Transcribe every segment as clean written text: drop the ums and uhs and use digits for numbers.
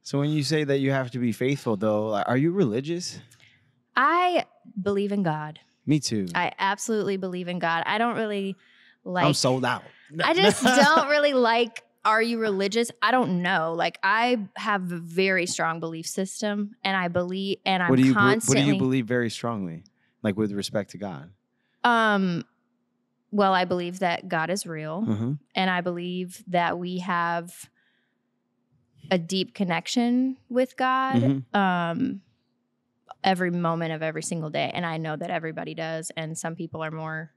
So when you say that you have to be faithful, though, like, are you religious? I believe in God. Me too. I absolutely believe in God. I don't really like... I'm sold out. I just don't really like, are you religious? I don't know. Like, I have a very strong belief system, and I believe, and I'm constantly... What do you believe very strongly, like with respect to God? Well, I believe that God is real, Mm-hmm. and I believe that we have a deep connection with God every moment of every single day. And I know that everybody does, and some people are more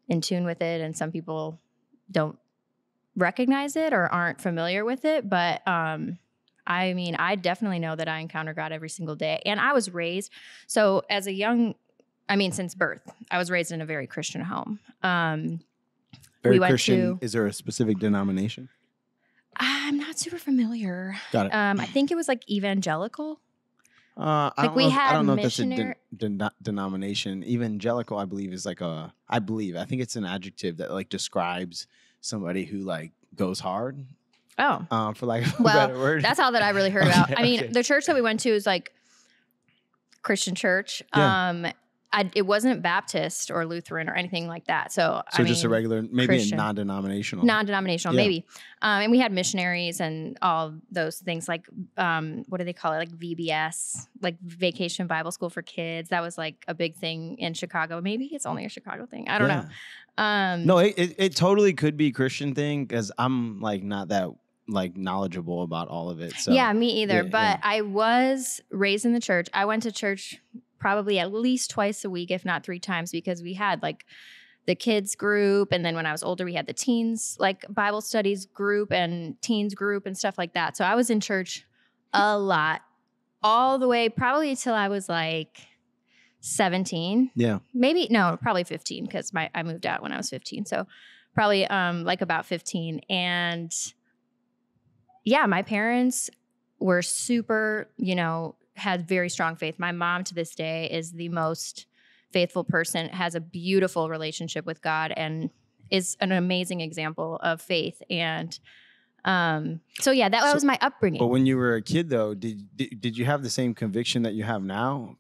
in tune with it, and some people don't recognize it or aren't familiar with it. But I mean, I definitely know that I encounter God every single day. And I was raised, so as a young, I mean, since birth, I was raised in a very Christian home. Very Christian. Is there a specific denomination? I'm not super familiar. Got it. I think it was like evangelical. I Like we had I don't know if missionary... that's a denomination. Evangelical, I believe, is like I think it's an adjective that like describes somebody who like goes hard. Oh. For like a better word. That's all that I really heard about. I mean, the church that we went to is like Christian church. Yeah. It wasn't Baptist or Lutheran or anything like that. So I just mean, a regular, maybe Christian. a non-denominational. Non-denominational, maybe. And we had missionaries and all those things like, what do they call it? Like VBS, like Vacation Bible School for Kids. That was like a big thing in Chicago. Maybe it's only a Chicago thing. I don't know. No, it totally could be a Christian thing because I'm like not that like knowledgeable about all of it. So yeah, me either. But I was raised in the church. I went to church probably at least twice a week, if not 3 times, because we had like the kids group. And then when I was older, we had the teens, like Bible studies group and teens group and stuff like that. So I was in church a lot, all the way probably till I was like 17. Yeah. Maybe, no, probably 15 because I moved out when I was 15. So probably like about 15. And yeah, my parents were super, had very strong faith. My mom to this day is the most faithful person, has a beautiful relationship with God, and is an amazing example of faith. And so yeah, that was my upbringing. But when you were a kid though, did you have the same conviction that you have now?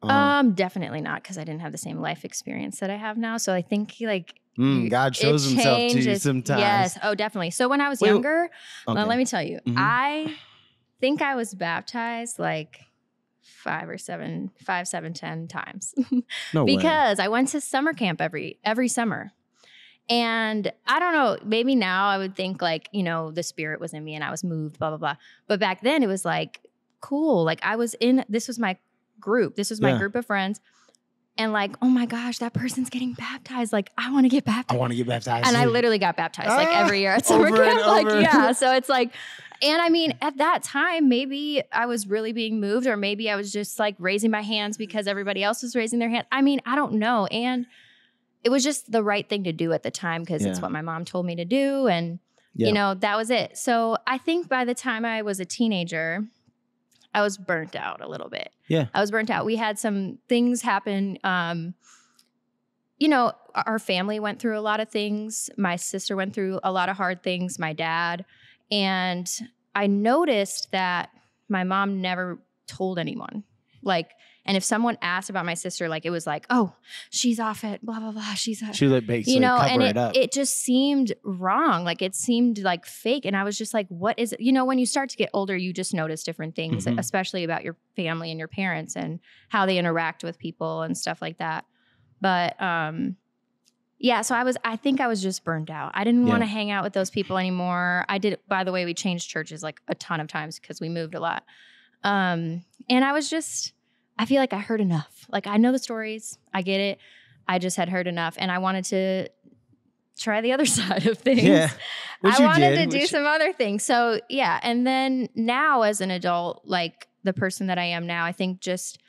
Definitely not, because I didn't have the same life experience that I have now. So I think like God shows himself to you sometimes. Yes. Oh, definitely. So when I was younger, let me tell you, I think I was baptized like 5, 7, 10 times. No because way. I went to summer camp every summer. And I don't know, maybe now I would think like, the Spirit was in me and I was moved, blah, blah, blah. But back then it was like, cool. Like this was my group. This was my group of friends. And like, oh my gosh, that person's getting baptized. Like, I want to get baptized. I want to get baptized. And I literally got baptized like every year at summer camp. Like, yeah. So it's like, and I mean, at that time, maybe I was really being moved, or maybe I was just like raising my hands because everybody else was raising their hand. I mean, I don't know. And it was just the right thing to do at the time because it's what my mom told me to do. And, that was it. So I think by the time I was a teenager, I was burnt out a little bit. Yeah. I was burnt out. We had some things happen. Our family went through a lot of things. My sister went through a lot of hard things, my dad. And I noticed that my mom never told anyone. Like, and if someone asked about my sister, like, it was like, oh, she's off at blah, blah, blah. She like basically cover and it up. It just seemed wrong. Like, it seemed like fake. And I was just like, what is it? When you start to get older, you just notice different things, especially about your family and your parents and how they interact with people and stuff like that. But, yeah, so I think I was just burned out. I didn't want to hang out with those people anymore. By the way, we changed churches like a ton of times because we moved a lot. And I feel like I heard enough. Like, I know the stories. I get it. I just had heard enough. And I wanted to try the other side of things. Yeah. I wanted to do some other things. So, yeah. And then now as an adult, like the person that I am now, I think just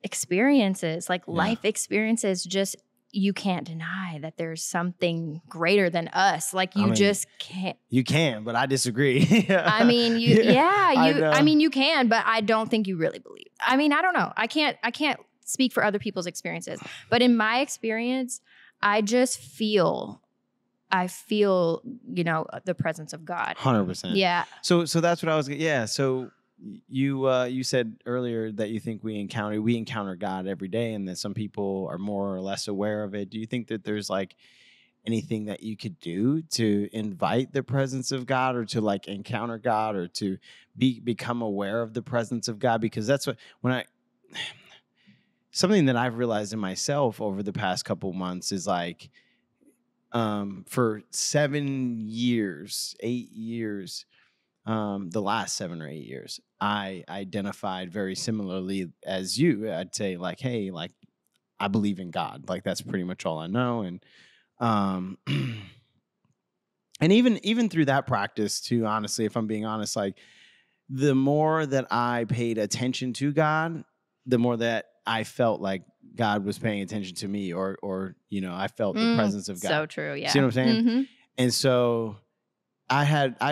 experiences, like life experiences, just you can't deny that there's something greater than us. Like just can't. You can, but I disagree. I mean, you can, but I don't think you really believe. I mean, I don't know. I can't speak for other people's experiences, but in my experience, I just feel I feel, the presence of God. 100%. Yeah. So that's what I was. Yeah. So you said earlier that you think we encounter God every day, and that some people are more or less aware of it. Do you think that there's like anything that you could do to invite the presence of God, or to like encounter God, or to become aware of the presence of God? Because that's something that I've realized in myself over the past couple months is like, for 7 years, 8 years, the last 7 or 8 years, I identified very similarly as you. I'd say like, hey, like I believe in God. Like that's pretty much all I know. And um and even through that practice too, honestly, if I'm being honest, like the more that I paid attention to God, the more that I felt like God was paying attention to me, or I felt the presence of God. So true. Yeah. See what I'm saying? Mm-hmm. And so I'd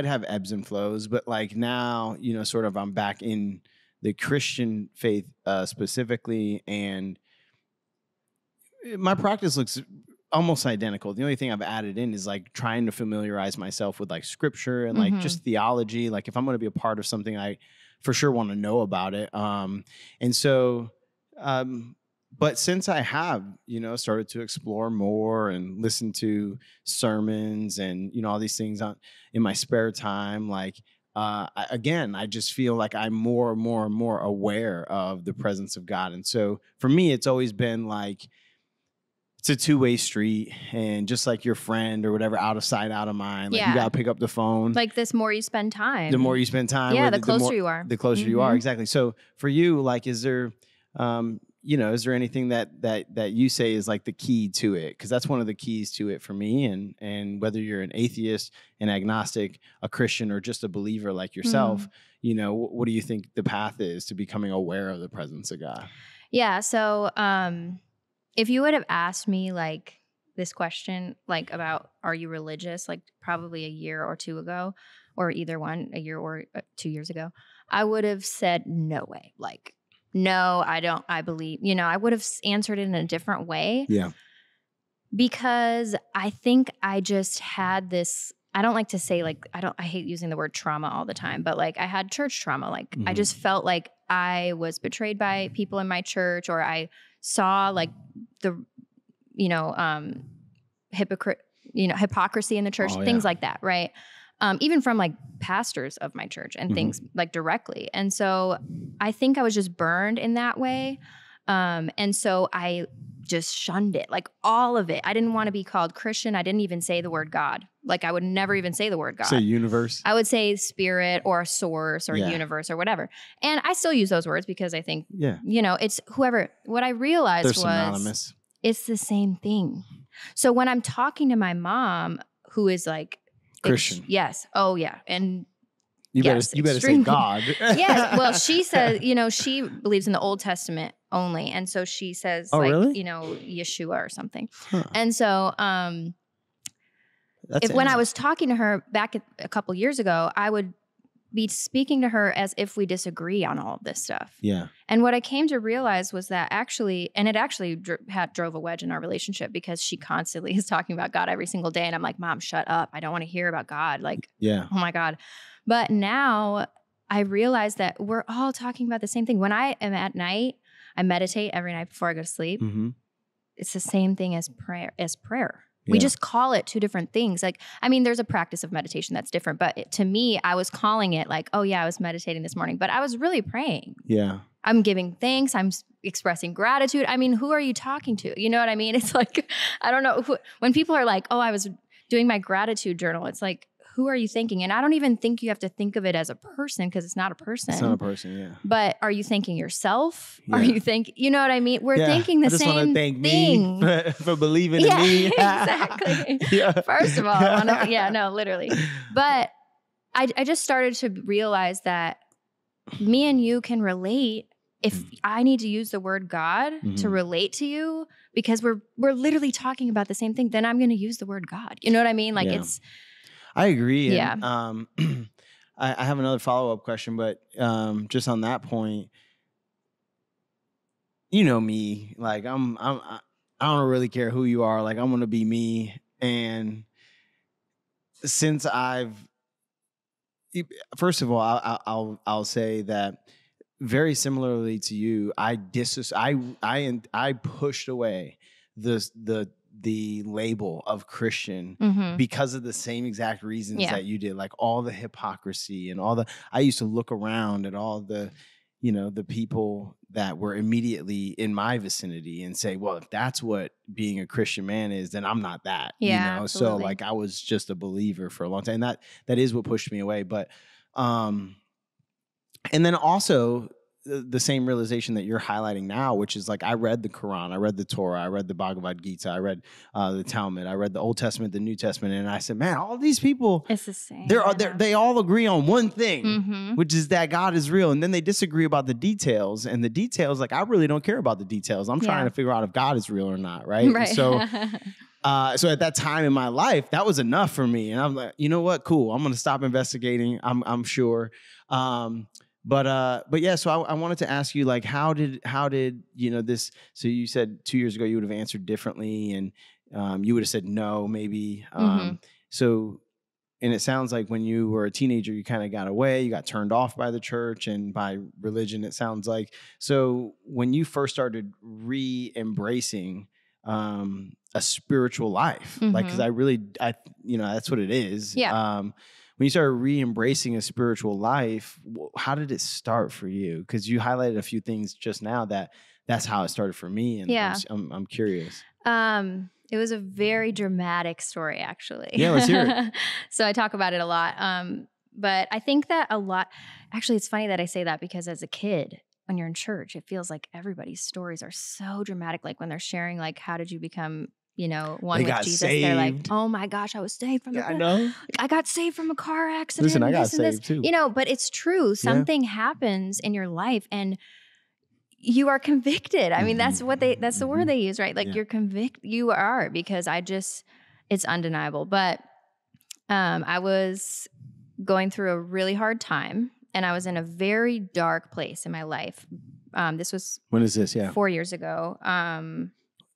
have ebbs and flows, but like now, sort of I'm back in the Christian faith specifically, and my practice looks almost identical. The only thing I've added in is like trying to familiarize myself with like scripture and like just theology. Like if I'm going to be a part of something, I for sure want to know about it. And so, but since I have, started to explore more and listen to sermons and, all these things in my spare time, like, I just feel like I'm more and more and more aware of the presence of God. And so for me, it's always been like, it's a two-way street, and just like your friend or whatever, out of sight, out of mind. Like you got to pick up the phone. Like the more you spend time. The more you spend time. Yeah, the closer you are. The closer you are, exactly. So for you, like, is there anything that you say is like the key to it? Because that's one of the keys to it for me. And whether you're an atheist, an agnostic, a Christian, or just a believer like yourself, what do you think the path is to becoming aware of the presence of God? Yeah. So, if you would have asked me like this question, like about are you religious, like probably a year or two ago, or either one, a year or 2 years ago, I would have said no way. Like, no, I don't. I believe, I would have answered it in a different way. Yeah. Because I think I just had this, I don't like to say like, I hate using the word trauma all the time, but like I had church trauma. Like I just felt like I was betrayed by people in my church, or I saw like the, hypocrisy in the church, things like that. Right. Even from like pastors of my church and things like directly. And so I think I was just burned in that way. And so I just shunned it, like all of it. I didn't want to be called Christian. I didn't even say the word God. Like I would never even say the word God. Say universe. I would say spirit or a source or universe or whatever. And I still use those words because I think, it's whoever. What I realized was synonymous. It's the same thing. So when I'm talking to my mom, who is like Christian. Yes. Oh yeah. And you better say God. Yes. Well, she says, she believes in the Old Testament only. And so she says really? Yeshua or something. Huh. And so when I was talking to her back a couple years ago, I would be speaking to her as if we disagree on all of this stuff. Yeah. And what I came to realize was that it drove a wedge in our relationship, because she constantly is talking about God every single day. And I'm like, Mom, shut up. I don't want to hear about God. Like, oh my God. But now I realize that we're all talking about the same thing. When I am at night, I meditate every night before I go to sleep. Mm-hmm. It's the same thing as prayer. Yeah. We just call it two different things. Like, I mean, there's a practice of meditation that's different, but to me, I was calling it like, oh yeah, I was meditating this morning, but I was really praying. Yeah. I'm giving thanks. I'm expressing gratitude. I mean, who are you talking to? You know what I mean? It's like, I don't know. When people are like, oh, I was doing my gratitude journal, it's like, who are you thinking? And I don't even think you have to think of it as a person, because it's not a person. It's not a person, yeah. But are you thanking yourself? Yeah. Are you thinking, you know what I mean? We're thinking the same thing. Me for believing in me. Exactly. First of all, literally. But I just started to realize that me and you can relate. If I need to use the word God to relate to you, because we're literally talking about the same thing, then I'm going to use the word God. You know what I mean? Like it's... I agree. Yeah. And, I have another follow-up question, but just on that point, you know me, like I don't really care who you are. Like I'm going to be me. And since first of all, I'll say that very similarly to you, I pushed away the label of Christian because of the same exact reasons that you did, like all the hypocrisy and I used to look around at all the, the people that were immediately in my vicinity and say, well, if that's what being a Christian man is, then I'm not that, Absolutely. So like I was just a believer for a long time. And that is what pushed me away. But, and then also the same realization that you're highlighting now, which is like, I read the Quran, I read the Torah, I read the Bhagavad Gita, I read the Talmud, I read the Old Testament, the New Testament. And I said, man, all these people, it's the same. They all agree on one thing, which is that God is real. And then they disagree about the details, and the details, like, I really don't care about the details. I'm trying to figure out if God is real or not. Right. Right. So at that time in my life, that was enough for me. And I'm like, you know what? Cool. I'm going to stop investigating. I'm sure. But yeah, so I wanted to ask you, like, how did this? So you said 2 years ago you would have answered differently, and you would have said no, maybe. So, and it sounds like when you were a teenager, you kind of got away, you got turned off by the church and by religion. It sounds like. So when you first started re-embracing a spiritual life, like, because I that's what it is. Yeah. When you started re-embracing a spiritual life, how did it start for you? Because you highlighted a few things just now that's how it started for me, and I'm curious. It was a very dramatic story, actually. Yeah, let's hear it. So I talk about it a lot. But I think that actually, it's funny that I say that, because as a kid, when you're in church, it feels like everybody's stories are so dramatic. Like when they're sharing, like, how did you become one with Jesus? Saved. They're like, oh my gosh, I was saved from I know. I got saved from a car accident. Listen, I got saved too. But it's true. Something happens in your life and you are convicted. I mean, that's the word they use, right? Like you're convicted. You are, because it's undeniable. But I was going through a really hard time, and I was in a very dark place in my life. This was, when is this? Yeah. 4 years ago.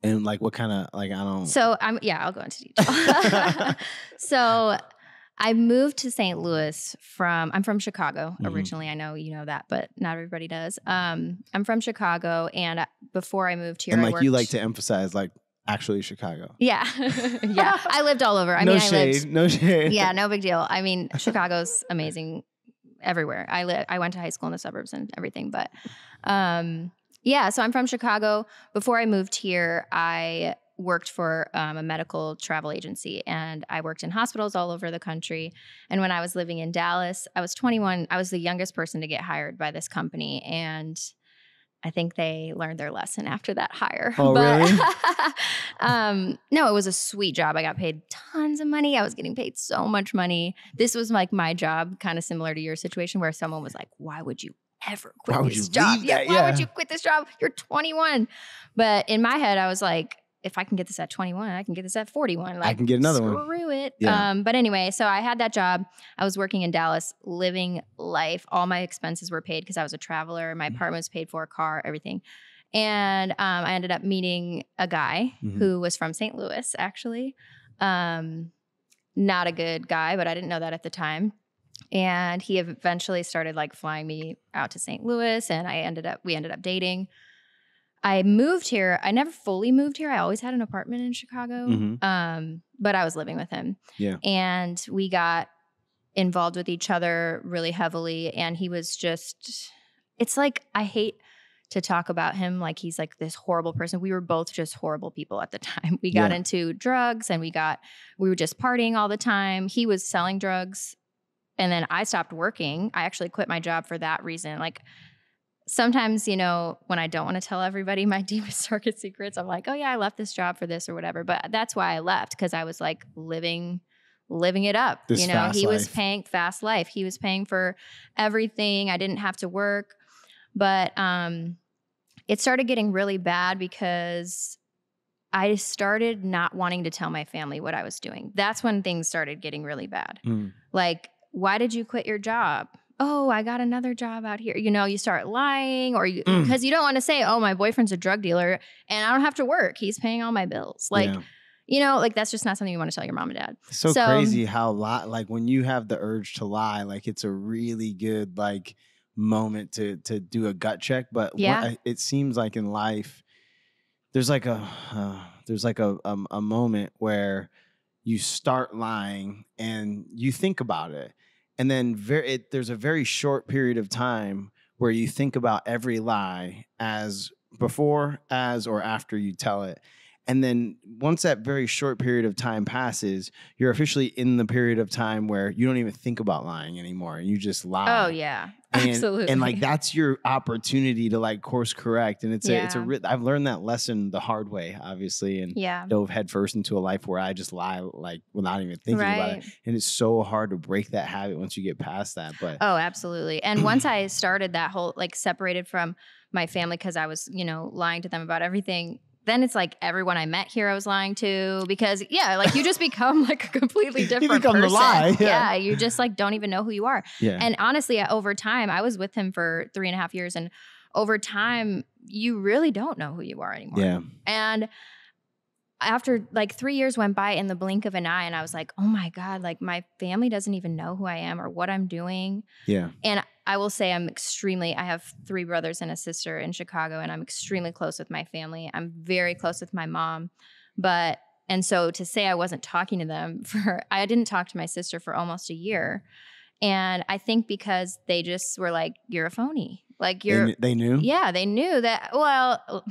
And like, what kind of, like, I don't. So I'll go into detail. So I moved to St. Louis I'm from Chicago originally. I know you know that, but not everybody does. I'm from Chicago, and before I moved here, and like, you like to emphasize, like, actually Chicago. Yeah. Yeah. I lived all over. No shade. Yeah, no big deal. I mean, Chicago's amazing everywhere. I went to high school in the suburbs and everything, but yeah, so I'm from Chicago. Before I moved here, I worked for a medical travel agency, and I worked in hospitals all over the country. And when I was living in Dallas, I was 21. I was the youngest person to get hired by this company, and I think they learned their lesson after that hire. Oh, really? No, it was a sweet job. I got paid tons of money. I was getting paid so much money. This was like my job, kind of similar to your situation, where someone was like, why would you ever quit this job? Why would you quit this job? You're 21. But in my head, I was like, if I can get this at 21, I can get this at 41. Like, I can get another one. Screw it. Yeah. But anyway, so I had that job. I was working in Dallas, living life. All my expenses were paid because I was a traveler. My apartment was paid for, a car, everything. And I ended up meeting a guy who was from St. Louis, actually. Not a good guy, but I didn't know that at the time. And he eventually started like flying me out to St. Louis, and we ended up dating. I moved here. I never fully moved here. I always had an apartment in Chicago, but I was living with him. Yeah. And we got involved with each other really heavily. And he was just, it's like, I hate to talk about him like he's like this horrible person. We were both just horrible people at the time. We got into drugs, and we were just partying all the time. He was selling drugs. And then I stopped working. I actually quit my job for that reason. Like, sometimes, when I don't want to tell everybody my deepest, darkest secrets, I'm like, oh yeah, I left this job for this or whatever. But that's why I left, because I was like living it up. He was paying fast life. He was paying for everything. I didn't have to work. But it started getting really bad because I started not wanting to tell my family what I was doing. That's when things started getting really bad. Like, why did you quit your job? Oh, I got another job out here. You start lying, or because you don't want to say, oh, my boyfriend's a drug dealer and I don't have to work. He's paying all my bills. Like, You know, like that's just not something you want to tell your mom and dad. It's so crazy how like when you have the urge to lie, like it's a really good like moment to do a gut check. But it seems like in life, there's like a moment where you start lying and you think about it, and then there's a very short period of time where you think about every lie as before, as, or after you tell it. And then once that very short period of time passes, you're officially in the period of time where you don't even think about lying anymore and you just lie. Oh yeah, absolutely. And like that's your opportunity to like course correct. And I've learned that lesson the hard way, obviously, and dove headfirst into a life where I just lie like without even thinking about it. And it's so hard to break that habit once you get past that. But absolutely. And once I started that whole like separated from my family because I was, lying to them about everything. Then it's like everyone I met here I was lying to because like you just become like a completely different you become person. The lie. Yeah. You just like don't even know who you are. Yeah. And honestly, over time, I was with him for 3.5 years, and over time, you really don't know who you are anymore. Yeah. And after like 3 years went by in the blink of an eye, and I was like, oh my God, like my family doesn't even know who I am or what I'm doing. Yeah. And I will say I have 3 brothers and a sister in Chicago, and I'm extremely close with my family. I'm very close with my mom. And so to say I wasn't talking to them I didn't talk to my sister for almost a year. And I think because they just were like, you're a phony. Like they knew? Yeah, they knew that. Well,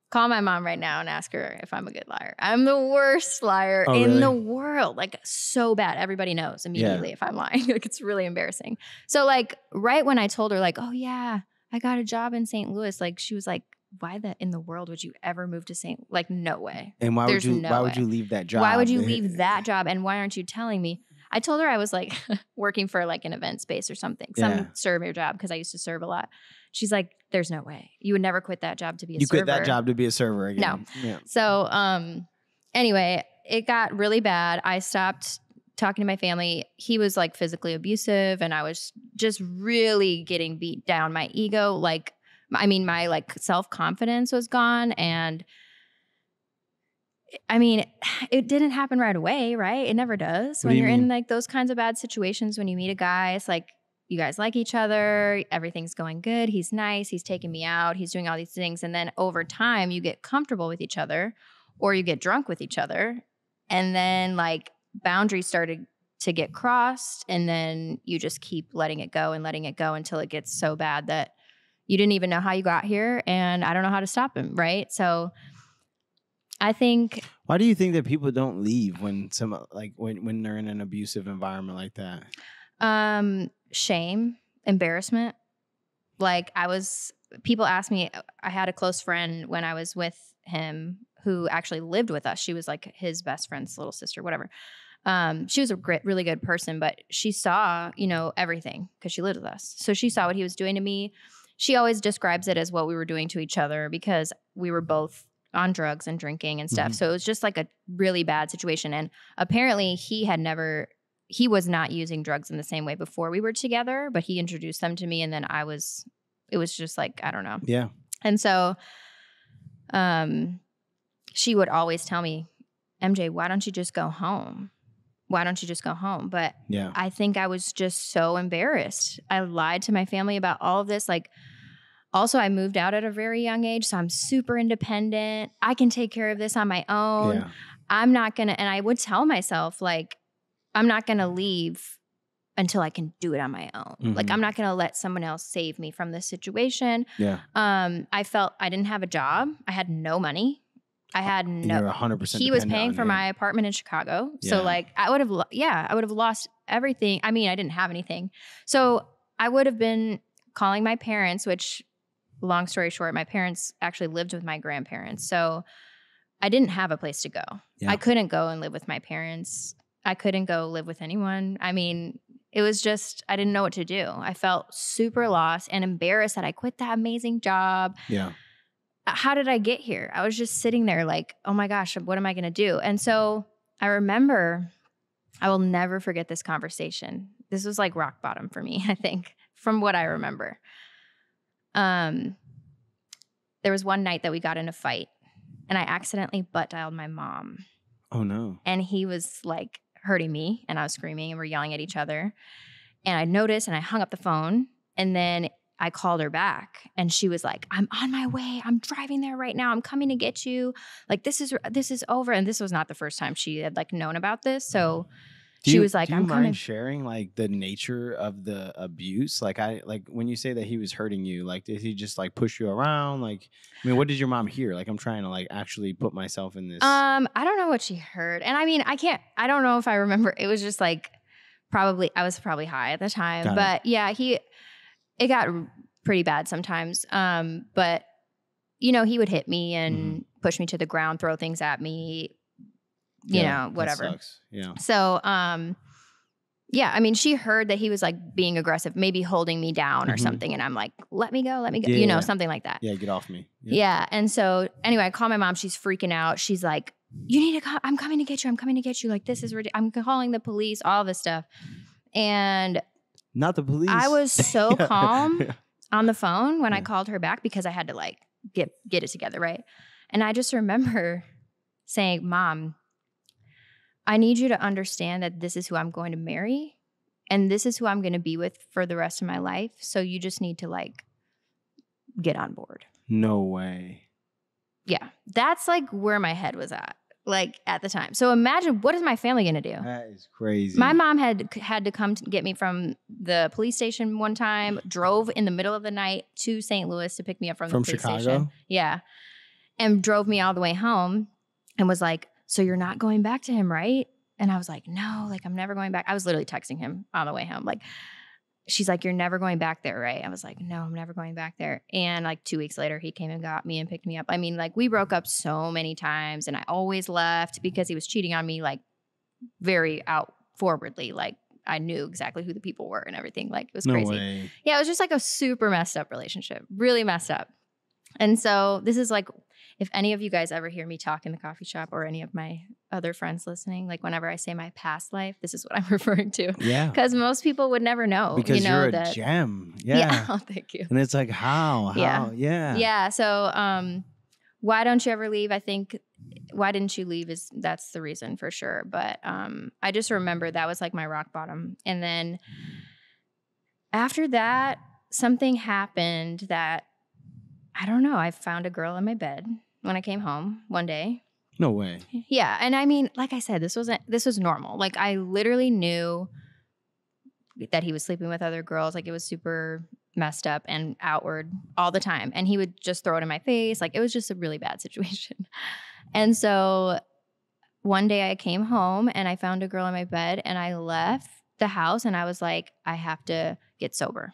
call my mom right now and ask her if I'm a good liar. I'm the worst liar in the world. Like so bad. Everybody knows immediately if I'm lying. Like it's really embarrassing. So like right when I told her like, oh yeah, I got a job in St. Louis. Like she was like, why in the world would you ever move to St. Like no way. And why would you leave that job? Why would you leave that job? And why aren't you telling me? I told her I was like working for like an event space or something, some server job because I used to serve a lot. She's like, there's no way. You would never quit that job to be a server. You quit that job to be a server again. No. Yeah. So anyway, it got really bad. I stopped talking to my family. He was like physically abusive, and I was just really getting beat down. My ego, my like self-confidence was gone. And I mean, it didn't happen right away, right? It never does. When you're in like those kinds of bad situations, when you meet a guy, it's like you guys like each other, everything's going good, he's nice, he's taking me out, he's doing all these things. And then over time, you get comfortable with each other or you get drunk with each other. And then like boundaries started to get crossed. And then you just keep letting it go until it gets so bad that you didn't even know how you got here. And I don't know how to stop him, right? So I think. Why do you think that people don't leave when when they're in an abusive environment like that? Shame, embarrassment. Like people asked me, I had a close friend when I was with him who actually lived with us. She was like his best friend's little sister, whatever. She was a really good person, but she saw, everything because she lived with us. So she saw what he was doing to me. She always describes it as what we were doing to each other because we were both on drugs and drinking and stuff. Mm-hmm. So it was just like a really bad situation. And apparently he was not using drugs in the same way before we were together, but he introduced them to me. And then it was just like, I don't know. Yeah. And so, she would always tell me, MJ, why don't you just go home? Why don't you just go home? But yeah. I think I was just so embarrassed. I lied to my family about all of this. Like, also, I moved out at a very young age, so I'm super independent. I can take care of this on my own. Yeah. I'm not going to, and I would tell myself, like, I'm not going to leave until I can do it on my own. Mm-hmm. Like, I'm not going to let someone else save me from this situation. Yeah. I felt I didn't have a job. I had no money. I had no. You're 100%. He was paying for my apartment in Chicago, so like I would have lost everything. I mean, I didn't have anything, so I would have been calling my parents. Which, long story short, my parents actually lived with my grandparents, so I didn't have a place to go. Yeah. I couldn't go and live with my parents. I couldn't go live with anyone. I mean, it was just I didn't know what to do. I felt super lost and embarrassed that I quit that amazing job. Yeah. How did I get here? I was just sitting there like, oh my gosh, what am I going to do? And so I remember, I will never forget this conversation. This was like rock bottom for me, I think, from what I remember. There was one night that we got in a fight and I accidentally butt dialed my mom. Oh no. And he was like hurting me, and I was screaming, and we're yelling at each other. And I noticed, and I hung up the phone, and then I called her back, and she was like, I'm on my way. I'm driving there right now. I'm coming to get you. Like, this is over. And this was not the first time she had like known about this. So she was like, do you I'm mind coming. sharing like the nature of the abuse? Like when you say that he was hurting you, like did he just like push you around? Like, I mean, what did your mom hear? Like, I'm trying to like actually put myself in this. I don't know what she heard. And I mean, I don't know if I remember. It was just like I was probably high at the time. Got but yeah, it got pretty bad sometimes. But you know, he would hit me and push me to the ground, throw things at me, you know, whatever. That sucks. Yeah. So, yeah, I mean, she heard that he was like being aggressive, maybe holding me down or something. And I'm like, let me go, Yeah, you know, something like that. Yeah, get off me. Yeah. And so anyway, I call my mom. She's freaking out. She's like, you need to come. I'm coming to get you. I'm coming to get you. Like, this is ridiculous. I'm calling the police, all this stuff. And not the police. I was so calm on the phone when I called her back because I had to like get it together. Right. And I just remember saying, Mom, I need you to understand that this is who I'm going to marry and this is who I'm going to be with for the rest of my life. So you just need to like get on board. No way. Yeah. That's like where my head was at, like at the time. So imagine, what is my family going to do? That is crazy. My mom had to come to get me from the police station one time, drove in the middle of the night to St. Louis to pick me up from the police Chicago? station. Yeah. And drove me all the way home and was like, so you're not going back to him, right? And I was like, no, like I'm never going back. I was literally texting him on the way home. Like, she's like, you're never going back there, right? I was like, no, I'm never going back there. And like 2 weeks later, he came and got me and picked me up. I mean, like we broke up so many times and I always left because he was cheating on me like very out forwardly. Like I knew exactly who the people were and everything. Like it was crazy. Way. Yeah, it was just like a super messed up relationship, really messed up. And so this is like, if any of you guys ever hear me talk in the coffee shop or any of my other friends listening, like whenever I say my past life, this is what I'm referring to. Yeah. Because most people would never know. Because you know, you're a gem. Yeah. Oh, thank you. And it's like, how? Yeah. Yeah. Yeah. So why don't you ever leave? I think why didn't you leave that's the reason for sure. But I just remember that was like my rock bottom. And then after that, something happened that, I don't know. I found a girl in my bed when I came home one day. No way. Yeah. And I mean, like I said, this was normal. Like I literally knew that he was sleeping with other girls. Like it was super messed up and outward all the time. And he would just throw it in my face. Like it was just a really bad situation. And so one day I came home and I found a girl in my bed and I left the house and I was like, I have to get sober.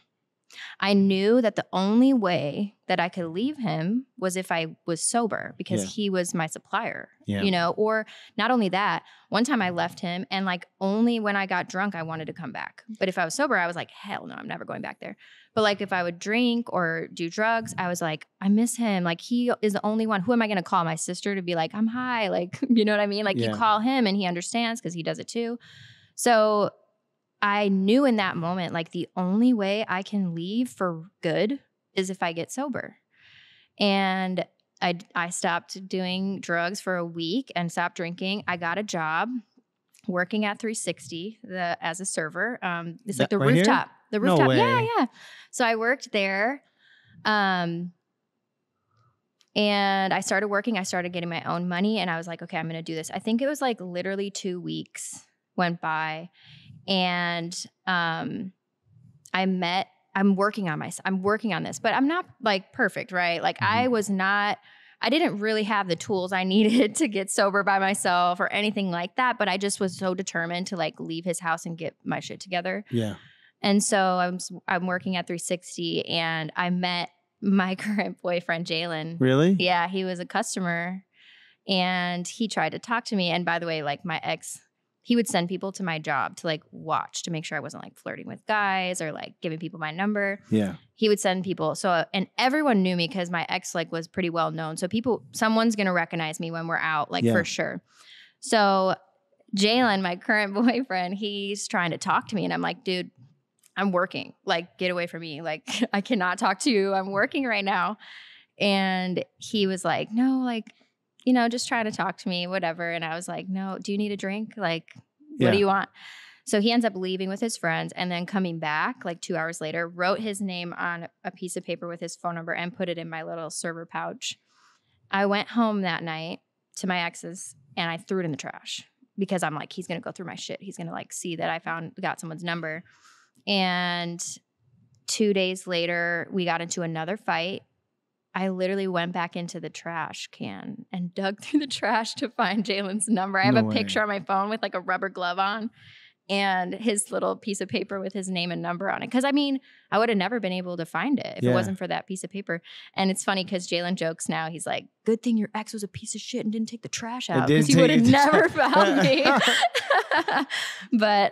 I knew that the only way that I could leave him was if I was sober because he was my supplier, you know, or not only that, one time I left him and like only when I got drunk, I wanted to come back. But if I was sober, I was like, hell no, I'm never going back there. But like if I would drink or do drugs, I was like, I miss him. Like he is the only one. Who am I going to call? My sister to be like, I'm high. Like, you know what I mean? Like you call him and he understands because he does it too. So I knew in that moment, like the only way I can leave for good is if I get sober. And I stopped doing drugs for a week and stopped drinking. I got a job working at 360 as a server. It's like the right rooftop. Here? The rooftop. No way. Yeah. So I worked there. And I started working. I started getting my own money and I was like, okay, I'm going to do this. I think it was like literally 2 weeks went by. And I'm working on this, but I'm not like perfect, right? Like I didn't really have the tools I needed to get sober by myself or anything like that. But I just was so determined to like leave his house and get my shit together. Yeah. And so I'm working at 360 and I met my current boyfriend, Jalen. Really? Yeah. He was a customer and he tried to talk to me. And by the way, like my ex, he would send people to my job to like watch to make sure I wasn't like flirting with guys or like giving people my number. Yeah. He would send people. So, and everyone knew me because my ex like was pretty well known. So someone's going to recognize me when we're out, like for sure. So Jalen, my current boyfriend, he's trying to talk to me and I'm like, dude, I'm working. Like, get away from me. Like, I cannot talk to you. I'm working right now. And he was like, no, like, just trying to talk to me, whatever. And I was like, no, do you need a drink? Like, what Yeah. do you want? So he ends up leaving with his friends and then coming back like 2 hours later, wrote his name on a piece of paper with his phone number and put it in my little server pouch. I went home that night to my ex's and I threw it in the trash because I'm like, he's going to go through my shit. He's going to like see that I got someone's number. And 2 days later, we got into another fight. I literally went back into the trash can and dug through the trash to find Jalen's number. I have No a way. picture on my phone with like a rubber glove on and his little piece of paper with his name and number on it. Because I mean, I would have never been able to find it if it wasn't for that piece of paper. And it's funny because Jalen jokes now. He's like, good thing your ex was a piece of shit and didn't take the trash out because he would have never found me. But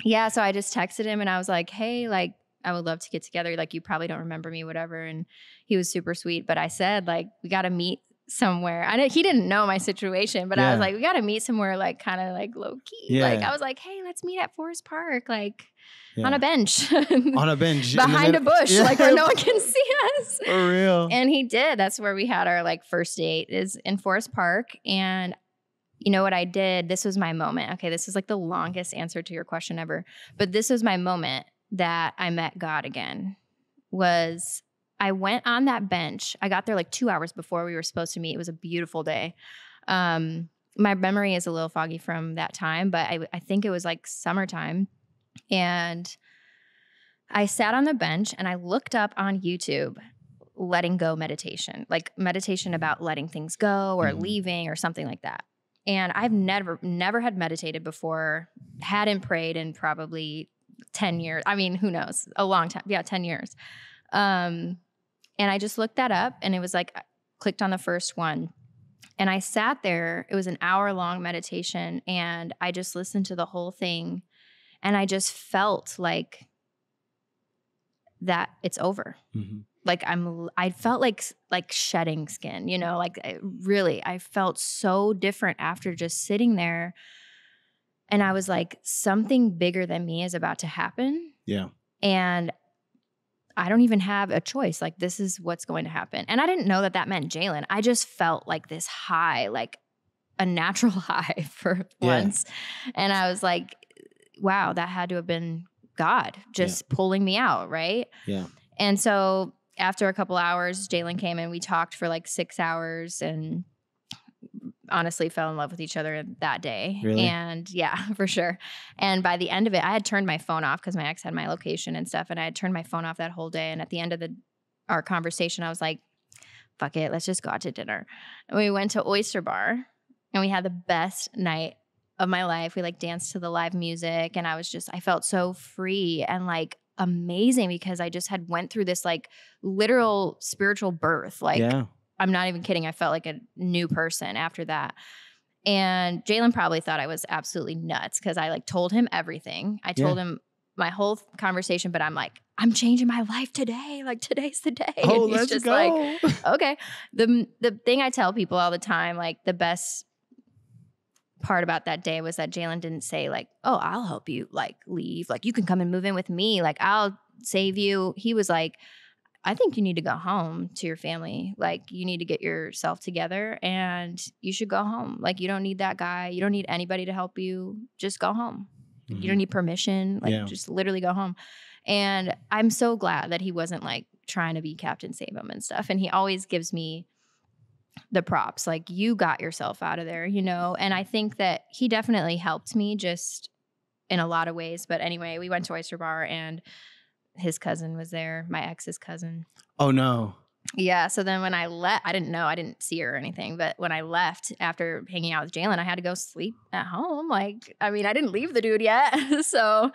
yeah, so I just texted him and I was like, hey, like, I would love to get together. Like, you probably don't remember me, whatever. And he was super sweet. But I said, like, we got to meet somewhere. He didn't know my situation, but I was like, we got to meet somewhere, like, kind of like low key. Yeah. Like, I was like, hey, let's meet at Forest Park, like on a bench. On a bench. Behind a bush, like where no one can see us. For real. And he did. That's where we had our like first date, is in Forest Park. And you know what I did? This was my moment. Okay, this is like the longest answer to your question ever. But this was my moment that I met God again. Was I went on that bench. I got there like 2 hours before we were supposed to meet. It was a beautiful day. My memory is a little foggy from that time, but I think it was like summertime. And I sat on the bench and I looked up on YouTube letting go meditation, like meditation about letting things go or leaving or something like that. And I've never had meditated before, hadn't prayed in probably 10 years. I mean, who knows? A long time. Yeah, 10 years. And I just looked that up and it was like, I clicked on the first one and I sat there. It was an hour-long meditation and I just listened to the whole thing and I just felt like that it's over. Mm-hmm. Like I felt like shedding skin, you know, like I felt so different after just sitting there. And I was like, something bigger than me is about to happen. Yeah. And I don't even have a choice. Like, this is what's going to happen. And I didn't know that meant Jalen. I just felt like this high, like a natural high for once. And I was like, wow, that had to have been God just pulling me out, right? Yeah. And so after a couple hours, Jalen came and we talked for like 6 hours and honestly fell in love with each other that day. Really? And yeah, for sure. And by the end of it, I had turned my phone off because my ex had my location and stuff. And I had turned my phone off that whole day. And at the end of our conversation, I was like, fuck it, let's just go out to dinner. And we went to Oyster Bar and we had the best night of my life. We like danced to the live music and I felt so free and like amazing because I just had went through this like literal spiritual birth. Like, I'm not even kidding. I felt like a new person after that. And Jalen probably thought I was absolutely nuts because I like told him everything. I told him my whole conversation, but I'm like, I'm changing my life today. Like, today's the day. Oh, and he's let's just go. like, okay. The thing I tell people all the time, like the best part about that day was that Jalen didn't say like, oh, I'll help you like leave. Like, you can come and move in with me. Like, I'll save you. He was like, I think you need to go home to your family. Like, you need to get yourself together and you should go home. Like, you don't need that guy. You don't need anybody to help you. Just go home. Mm-hmm. You don't need permission. Like, just literally go home. And I'm so glad that he wasn't like trying to be Captain Save him and stuff. And he always gives me the props. Like, you got yourself out of there, you know? And I think that he definitely helped me just in a lot of ways. But anyway, we went to Oyster Bar and his cousin was there, my ex's cousin. Oh, no. Yeah. So then when I left, I didn't see her or anything. But when I left after hanging out with Jalen, I had to go sleep at home. Like, I mean, I didn't leave the dude yet. So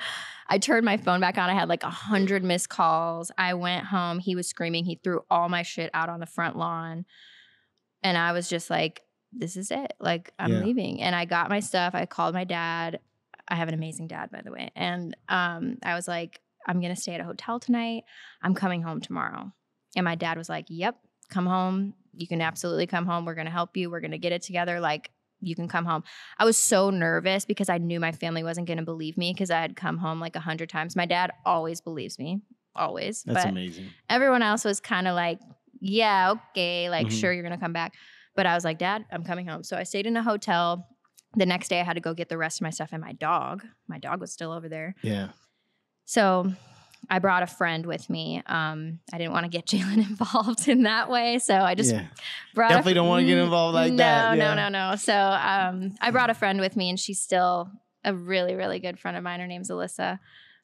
I turned my phone back on. I had like 100 missed calls. I went home. He was screaming. He threw all my shit out on the front lawn. And I was just like, this is it. Like, I'm leaving. And I got my stuff. I called my dad. I have an amazing dad, by the way. And I was like, I'm going to stay at a hotel tonight. I'm coming home tomorrow. And my dad was like, yep, come home. You can absolutely come home. We're going to help you. We're going to get it together. Like, you can come home. I was so nervous because I knew my family wasn't going to believe me because I had come home like 100 times. My dad always believes me. Always. That's amazing. Everyone else was kind of like, yeah, okay. Like, sure, you're going to come back. But I was like, Dad, I'm coming home. So I stayed in a hotel. The next day I had to go get the rest of my stuff and my dog. My dog was still over there. Yeah. So I brought a friend with me. I didn't want to get Jalen involved in that way. So I just brought definitely don't want to get involved like that. No. So I brought a friend with me, and she's still a really, really good friend of mine. Her name's Alyssa.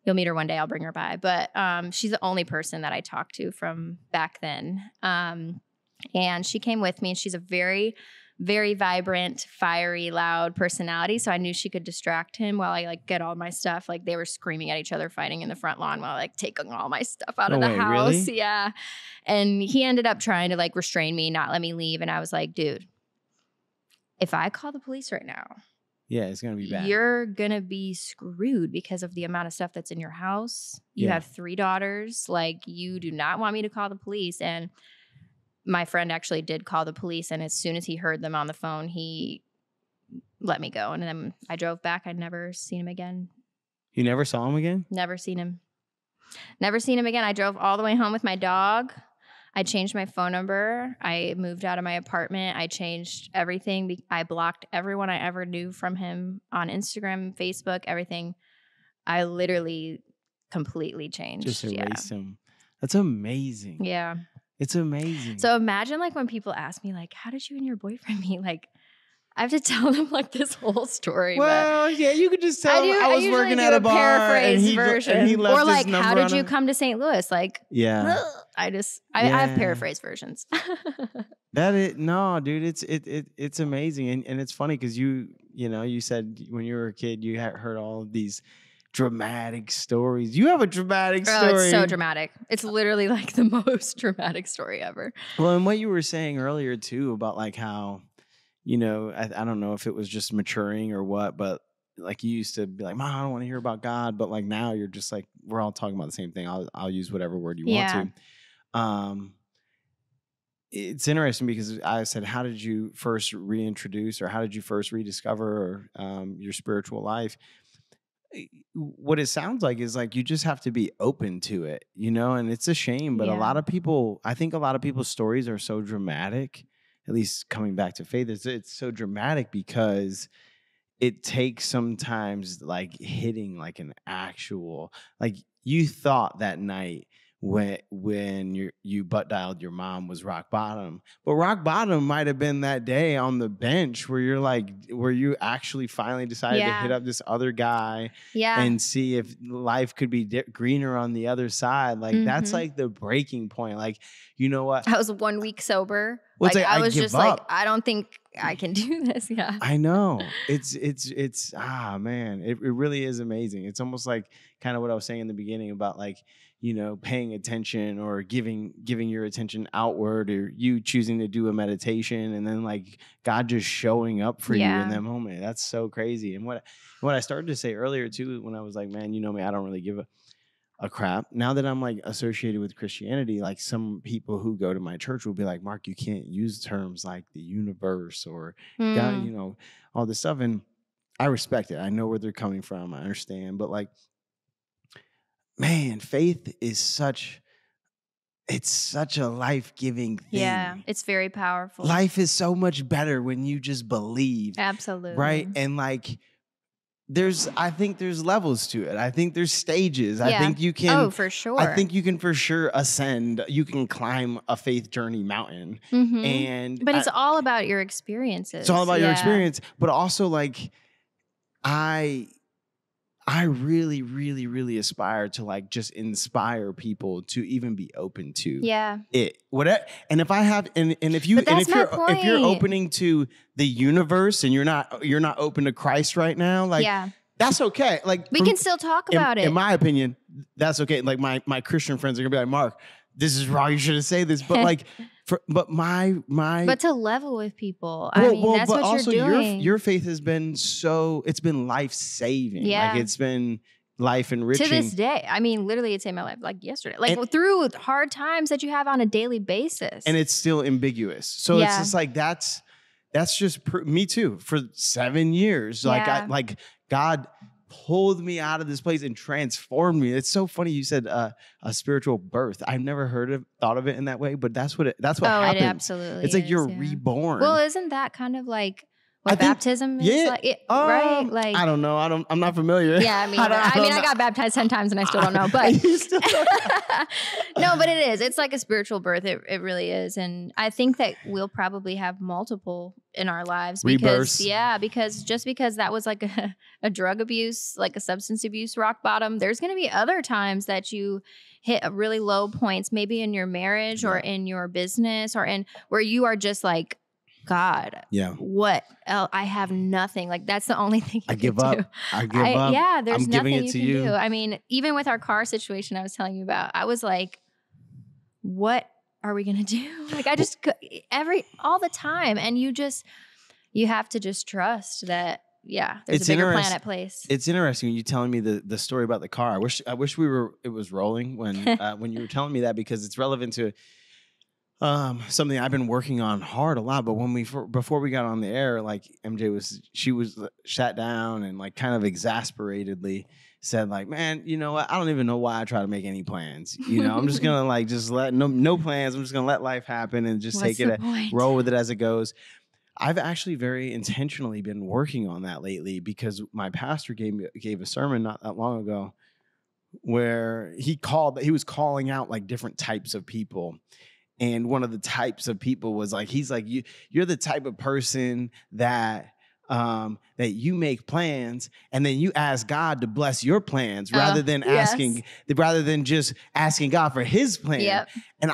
You'll meet her one day. I'll bring her by. But she's the only person that I talked to from back then. And she came with me, and she's a very, very vibrant, fiery, loud personality. So I knew she could distract him while I like get all my stuff. Like they were screaming at each other, fighting in the front lawn while I like taking all my stuff out of the house. Really? Yeah. And he ended up trying to like restrain me, not let me leave. And I was like, dude, if I call the police right now, it's going to be bad. You're going to be screwed because of the amount of stuff that's in your house. You have 3 daughters. Like you do not want me to call the police. And my friend actually did call the police, and as soon as he heard them on the phone, he let me go. And then I drove back. I'd never seen him again. You never saw him again? Never seen him. Never seen him again. I drove all the way home with my dog. I changed my phone number. I moved out of my apartment. I changed everything. I blocked everyone I ever knew from him on Instagram, Facebook, everything. I literally completely changed. Just erased him. That's amazing. Yeah. It's amazing. So imagine like when people ask me like, how did you and your boyfriend meet? Like I have to tell them like this whole story. Well, yeah, you could just tell I was working at a bar paraphrase and he left or like, his number how did you come to St. Louis? Like, I have paraphrase versions. Dude, it's amazing. And it's funny because you said when you were a kid, you had heard all of these dramatic stories. You have a dramatic story. It's so dramatic. It's literally like the most dramatic story ever. Well, and what you were saying earlier too about like how, I don't know if it was just maturing or what, but like you used to be like, Mom, I don't want to hear about God. But like now you're just like, we're all talking about the same thing. I'll use whatever word you want to. It's interesting because I said, how did you first reintroduce or how did you first rediscover your spiritual life? What it sounds like is like you just have to be open to it, and it's a shame, but I think a lot of people's stories are so dramatic, at least coming back to faith, it's so dramatic because it takes sometimes like hitting like an actual, like you thought that night when you butt dialed your mom was rock bottom, but rock bottom might have been that day on the bench where you actually finally decided to hit up this other guy and see if life could be greener on the other side. Like that's like the breaking point. Like, you know what? I was 1 week sober. Well, like I was just up. like, I don't think I can do this. Yeah. I know. It's man, it really is amazing. It's almost like kind of what I was saying in the beginning about like, paying attention or giving your attention outward, or you choosing to do a meditation and then like God just showing up for you in that moment. That's so crazy. And what I started to say earlier too, when I was like, man, me, I don't really give a crap. Now that I'm like associated with Christianity, like some people who go to my church will be like, Mark, you can't use terms like the universe or God, all this stuff. And I respect it. I know where they're coming from. I understand. But like, man, faith is such a life-giving thing. Yeah, it's very powerful. Life is so much better when you just believe. Absolutely. Right? And like, I think there's levels to it. I think there's stages. Yeah. I think you can. Oh, for sure. I think you can for sure ascend. You can climb a faith journey mountain. Mm-hmm. But it's all about your experiences. It's all about your experience. But also like, I really, really, really aspire to like just inspire people to even be open to it. And if I have, and if you're opening to the universe and you're not open to Christ right now, like that's okay. Like we can still talk about it. In my opinion, that's okay. Like my Christian friends are gonna be like, Mark, this is wrong. You shouldn't say this. But like, but to level with people, that's what also you're doing. Your faith has been it's been life saving. Yeah. Like it's been life enriching to this day. I mean, literally, it saved my life like yesterday. Like through hard times that you have on a daily basis, and it's still ambiguous. So it's just like that's just me too. For 7 years, like God pulled me out of this place and transformed me. It's so funny you said a spiritual birth. I've never thought of it in that way, but that's what happens. It absolutely it's like is, you're reborn. Well, isn't that kind of like what baptism is like? Right? Like, I don't know. I'm not familiar. Yeah, I got baptized 10 times and I still don't know, but no, but it is. It's like a spiritual birth. It really is. And I think that we'll probably have multiple in our lives because because that was like a drug abuse, like a substance abuse rock bottom. There's going to be other times that you hit really low points, maybe in your marriage or in your business or in where you are just like, God, what else? I have nothing. Like, that's the only thing you can give do. up. I give up. Yeah, there's I'm nothing giving it you to can you. do. I mean, even with our car situation I was telling you about, I was like, what are we going to do? Like, I just, all the time. And you have to just trust that, there's a bigger plan at place. It's interesting you telling me the story about the car. I wish it was rolling when you were telling me that, because it's relevant to something I've been working on hard a lot. But before we got on the air, like MJ was sat down and like kind of exasperatedly said like, man, you know what? I don't even know why I try to make any plans. You know, I'm just gonna like just let no plans. I'm just gonna let life happen and just roll with it as it goes. I've actually very intentionally been working on that lately, because my pastor gave a sermon not that long ago where he was calling out like different types of people. And one of the types of people was like, he's like, you're the type of person that you make plans and then you ask God to bless your plans rather than just asking God for his plan. Yep. And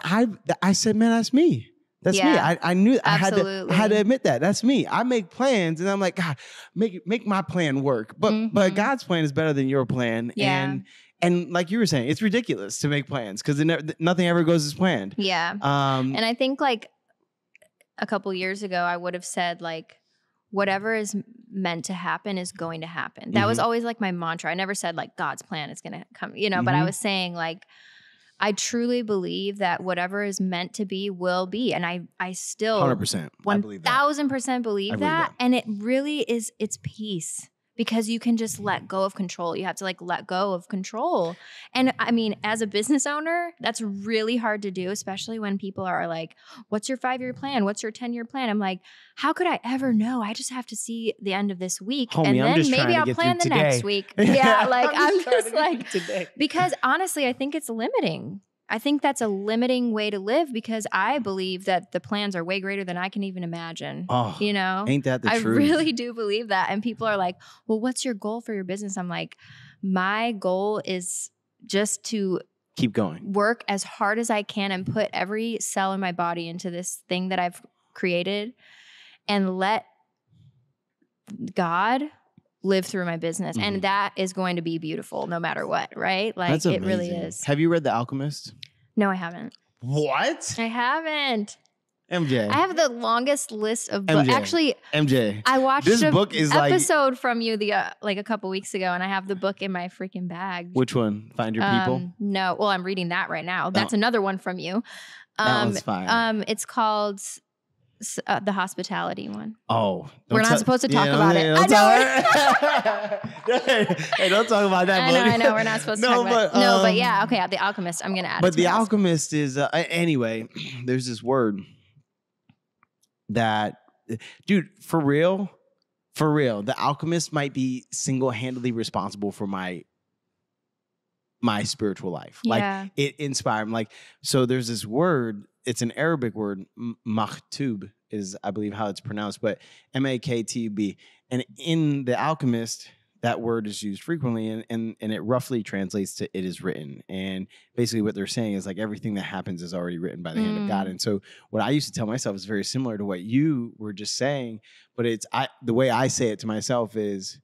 I said, man, that's me. That's me. I knew I had to admit that. That's me. I make plans and I'm like, God, make my plan work. But God's plan is better than your plan. Yeah. And like you were saying, it's ridiculous to make plans because nothing ever goes as planned. Yeah. And I think like a couple years ago, I would have said like, whatever is meant to happen is going to happen. That was always like my mantra. I never said like God's plan is going to come, but I was saying like, I truly believe that whatever is meant to be will be. And I still 100%. 1000% believe that. And it really is, it's peace. Because you can just let go of control. You have to like let go of control. And I mean, as a business owner, that's really hard to do, especially when people are like, what's your 5-year plan? What's your 10-year plan? I'm like, how could I ever know? I just have to see the end of this week. Homie, and then maybe I'll plan the next week. Yeah, like I'm just like, because honestly, I think it's limiting. I think that's a limiting way to live because I believe that the plans are way greater than I can even imagine. Oh, ain't that the truth? I really do believe that. And people are like, well, what's your goal for your business? I'm like, my goal is just to keep going, work as hard as I can and put every cell in my body into this thing that I've created and let God live through my business. And that is going to be beautiful no matter what, right? Like That's it amazing. really is. Have you read The Alchemist? No, I haven't. What? I haven't. MJ. I have the longest list of books. Actually, MJ. I watched this book is episode from you like a couple weeks ago, and I have the book in my freaking bag. Which one? Find Your People? No. Well, I'm reading that right now. That's another one from you. That one's fine. It's called the hospitality one. Oh, we're not supposed to talk about it. I know. Hey, don't talk about that. I know. We're not supposed to talk about it. No, but yeah, okay. The Alchemist. I'm gonna add. But The Alchemist is anyway. There's this word that, dude, for real, The Alchemist might be single-handedly responsible for my spiritual life. Yeah. Like it inspired me. Like, so there's this word. It's an Arabic word. Maktub is, I believe, how it's pronounced, but M-A-K-T-U-B. And in The Alchemist, that word is used frequently, and it roughly translates to "it is written." And basically, what they're saying is like everything that happens is already written by the hand of God. And so, what I used to tell myself is very similar to what you were just saying, but the way I say it to myself is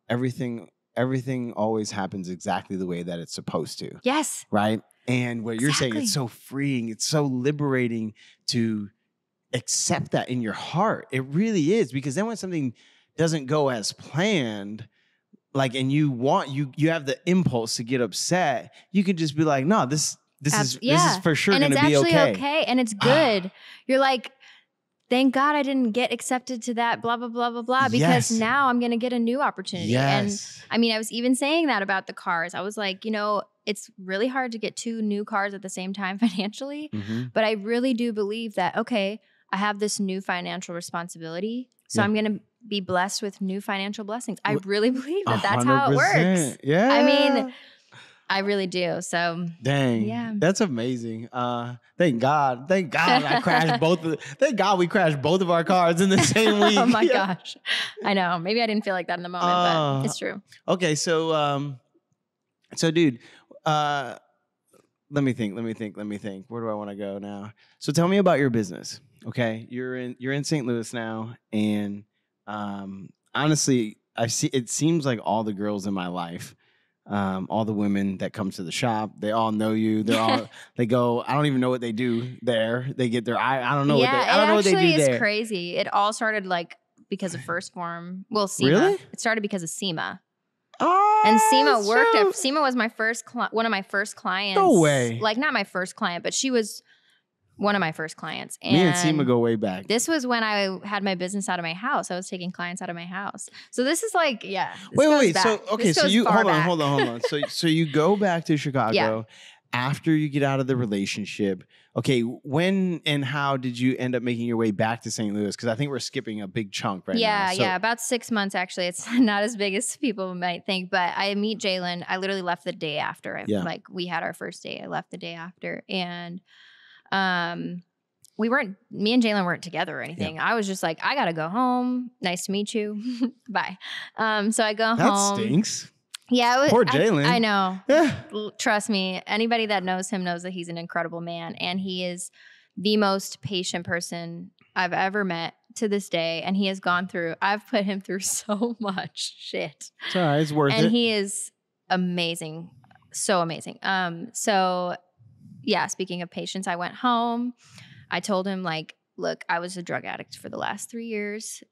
everything always happens exactly the way that it's supposed to. Yes. Right. And what you're saying, it's so freeing. It's so liberating to accept that in your heart. It really is, because then when something doesn't go as planned, like, and you have the impulse to get upset, you can just be like, no, this is for sure going to be okay. And it's actually okay. And it's good. You're like, thank God I didn't get accepted to that, blah, blah, blah, blah, blah, because now I'm going to get a new opportunity. And I mean, I was even saying that about the cars. I was like, you know, it's really hard to get 2 new cars at the same time financially. But I really do believe that, okay, I have this new financial responsibility. So I'm going to be blessed with new financial blessings. I really believe that that's how it works. Yeah. I mean, I really do. So dang, that's amazing. Thank God I crashed thank God we crashed both of our cars in the same week. Oh my gosh. I know. Maybe I didn't feel like that in the moment, but it's true. Okay. So, dude, let me think. Where do I want to go now? So tell me about your business. Okay. You're in St. Louis now. And, honestly, it seems like all the girls in my life, all the women that come to the shop, they all know you. They go, I don't even know what they do there. They get their I don't know what they do there. It's crazy. It all started like because of First Form. Well, SEMA. Really? It started because of SEMA. Oh, and SEMA worked at SEMA was my first one of my first clients. No way. Like not my first client, but she was one of my first clients. And me and SEMA go way back. This was when I had my business out of my house. I was taking clients out of my house. So this is like, Wait. So okay, so you hold on. So you go back to Chicago after you get out of the relationship. Okay, when and how did you end up making your way back to St. Louis? Because I think we're skipping a big chunk right now. Yeah, about 6 months actually. It's not as big as people might think, but I meet Jalen. I literally left the day after. Like we had our first date. I left the day after, and me and Jalen weren't together or anything. I was just like, I gotta go home. Nice to meet you. Bye. So I go home. That stinks. Yeah. Poor Jalen. I know. Yeah. Trust me. Anybody that knows him knows that he's an incredible man. And he is the most patient person I've ever met to this day. And he has I've put him through so much shit. It's all right. It's worth it. And he is amazing. So amazing. So yeah, speaking of patience, I went home. I told him, like, look, I was a drug addict for the last 3 years.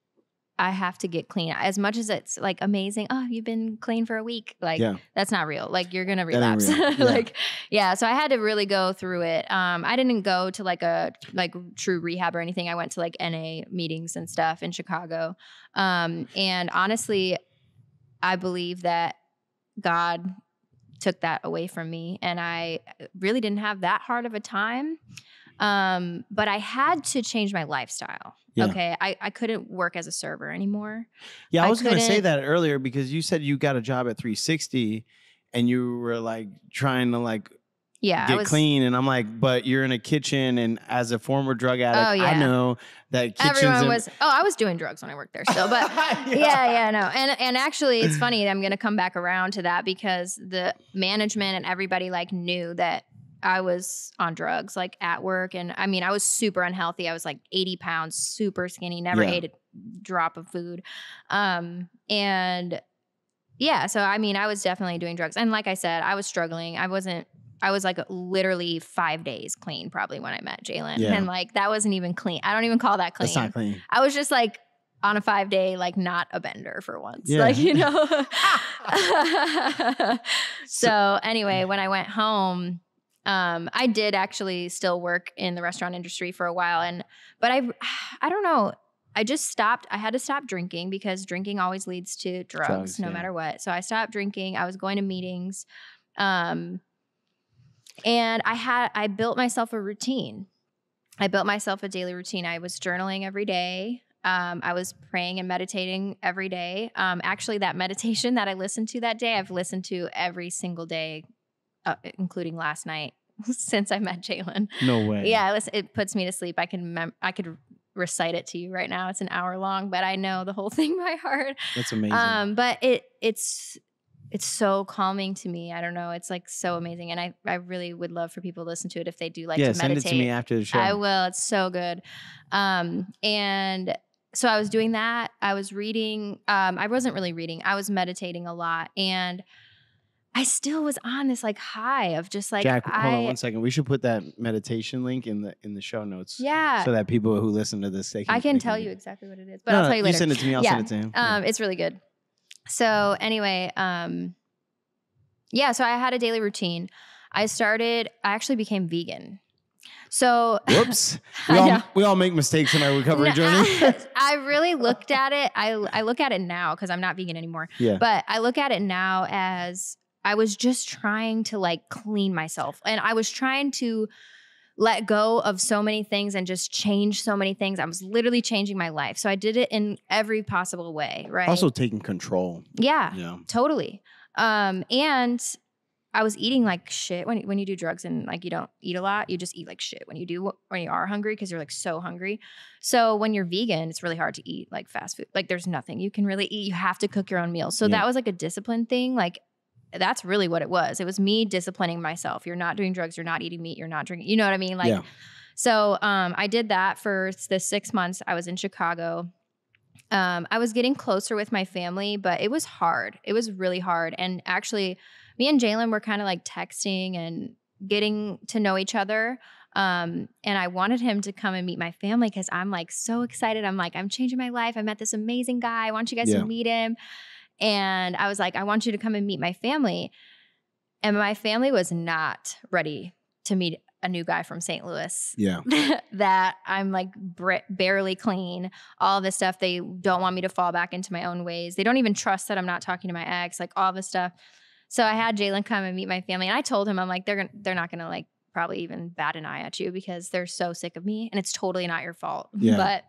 I have to get clean. As much as it's like amazing, oh, you've been clean for a week. Like, that's not real. Like, you're going to relapse. So I had to really go through it. I didn't go to like a true rehab or anything. I went to like NA meetings and stuff in Chicago. And honestly, I believe that God took that away from me, and I really didn't have that hard of a time. But I had to change my lifestyle. Okay. I couldn't work as a server anymore. Yeah. I was going to say that earlier because you said you got a job at 360 and you were like trying to like get clean. And I'm like, but you're in a kitchen, and as a former drug addict, I know that kitchens. I was doing drugs when I worked there still, but no. And actually it's funny. I'm going to come back around to that because the management and everybody like knew that I was on drugs like at work. And I mean, I was super unhealthy. I was like 80 pounds, super skinny, never ate a drop of food. So I mean, I was definitely doing drugs. And like I said, I was struggling. I was like literally 5 days clean probably when I met Jalen. And like, that wasn't even clean. I don't even call that clean. That's not clean. I was just like on a 5-day, like not a bender for once. Like, you know? So anyway, when I went home, I did actually still work in the restaurant industry for a while. But I don't know. I just stopped. I had to stop drinking because drinking always leads to drugs no matter what. So I stopped drinking. I was going to meetings. And I built myself a routine. I built myself a daily routine. I was journaling every day. I was praying and meditating every day. Actually, that meditation that I listened to that day, I've listened to every single day, including last night since I met Jalen. No way. Yeah, it puts me to sleep. I could recite it to you right now. It's an hour long, but I know the whole thing by heart. That's amazing. But it's so calming to me. I don't know. It's like so amazing. And I really would love for people to listen to it if they do like to meditate. Send it to me after the show. I will. It's so good. And so I was doing that. I was reading. I wasn't really reading. I was meditating a lot. And I still was on this like high of just like, Jack, hold on 1 second. We should put that meditation link in the show notes. Yeah. So that people who listen to this, I can tell you exactly what it is, but I'll tell you later. You send it to me. I'll send it to him. It's really good. So anyway, so I had a daily routine. I actually became vegan. So Whoops. I know. We all make mistakes in our recovery No, journey. I really looked at it. I look at it now because I'm not vegan anymore. Yeah. But I look at it now as I was just trying to like clean myself. And I was trying to let go of so many things and just change so many things. I was literally changing my life. So I did it in every possible way, right? Also taking control. Yeah. Totally. And I was eating like shit when you do drugs and like you don't eat a lot, you just eat like shit when you are hungry because you're like so hungry. So when you're vegan, it's really hard to eat like fast food. Like there's nothing you can really eat. You have to cook your own meals. So that was like a discipline thing. Like that's really what it was. It was me disciplining myself. You're not doing drugs. You're not eating meat. You're not drinking. You know what I mean? Like, so I did that for the 6 months I was in Chicago. I was getting closer with my family, but it was hard. It was really hard. And actually, me and Jalen were kind of like texting and getting to know each other. And I wanted him to come and meet my family because I'm like so excited. I'm like, I'm changing my life. I met this amazing guy. I want you guys to meet him. And I was like, I want you to come and meet my family. And my family was not ready to meet a new guy from St. Louis. Yeah. That I'm like barely clean, all this stuff. They don't want me to fall back into my own ways. They don't even trust that I'm not talking to my ex, like all this stuff. So I had Jalen come and meet my family. And I told him, I'm like, they're not going to like probably even bat an eye at you because they're so sick of me. And it's totally not your fault. Yeah.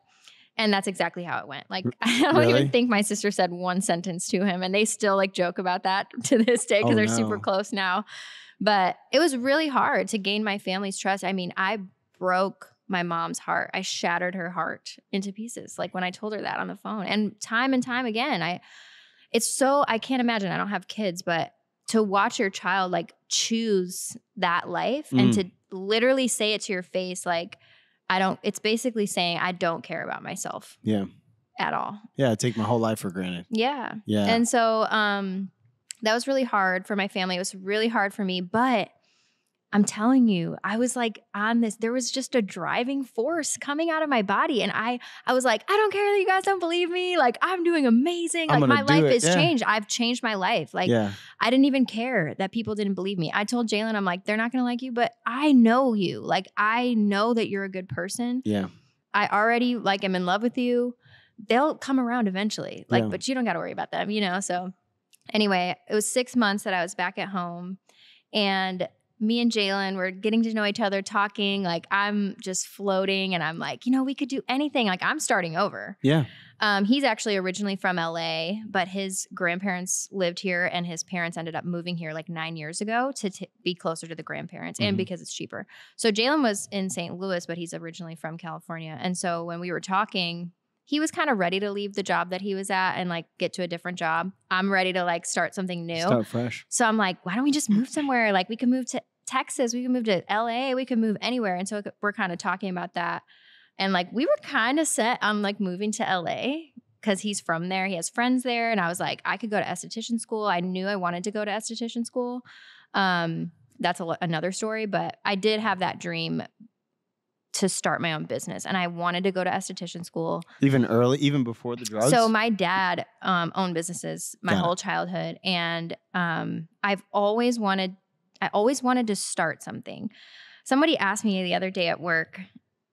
And that's exactly how it went. Like, I don't even think my sister said one sentence to him. And they still like joke about that to this day because they're super close now. But it was really hard to gain my family's trust. I mean, I broke my mom's heart. I shattered her heart into pieces. Like when I told her that on the phone and time again, I can't imagine. I don't have kids, but to watch your child like choose that life and to literally say it to your face, like, it's basically saying, I don't care about myself. Yeah. At all. Yeah. I take my whole life for granted. Yeah. Yeah. And so, that was really hard for my family. It was really hard for me, but I'm telling you, I was like on this, there was just a driving force coming out of my body. And I was like, I don't care that you guys don't believe me. Like I'm doing amazing. Like my life is changed. I've changed my life. Like I didn't even care that people didn't believe me. I told Jalen, I'm like, they're not going to like you, but I know you. Like I know that you're a good person. Yeah. I already like am in love with you. They'll come around eventually. Like, but you don't got to worry about them, you know? So anyway, it was 6 months that I was back at home and me and Jalen were getting to know each other, talking. Like I'm just floating and I'm like, you know, we could do anything. Like I'm starting over. Yeah. He's actually originally from LA, but his grandparents lived here and his parents ended up moving here like 9 years ago to be closer to the grandparents and because it's cheaper. So Jalen was in St. Louis, but he's originally from California. And so when we were talking, he was kind of ready to leave the job that he was at and like get to a different job. I'm ready to like start something new. Start fresh. So I'm like, why don't we just move somewhere? Like we could move to Texas, we could move to LA, we could move anywhere. And so we're kind of talking about that. And like we were kind of set on like moving to LA because he's from there. He has friends there. And I was like, I could go to esthetician school. I knew I wanted to go to esthetician school. That's another story. But I did have that dream to start my own business. And I wanted to go to esthetician school. Even early, even before the drugs? So my dad owned businesses my whole childhood. And I always wanted to start something. Somebody asked me the other day at work,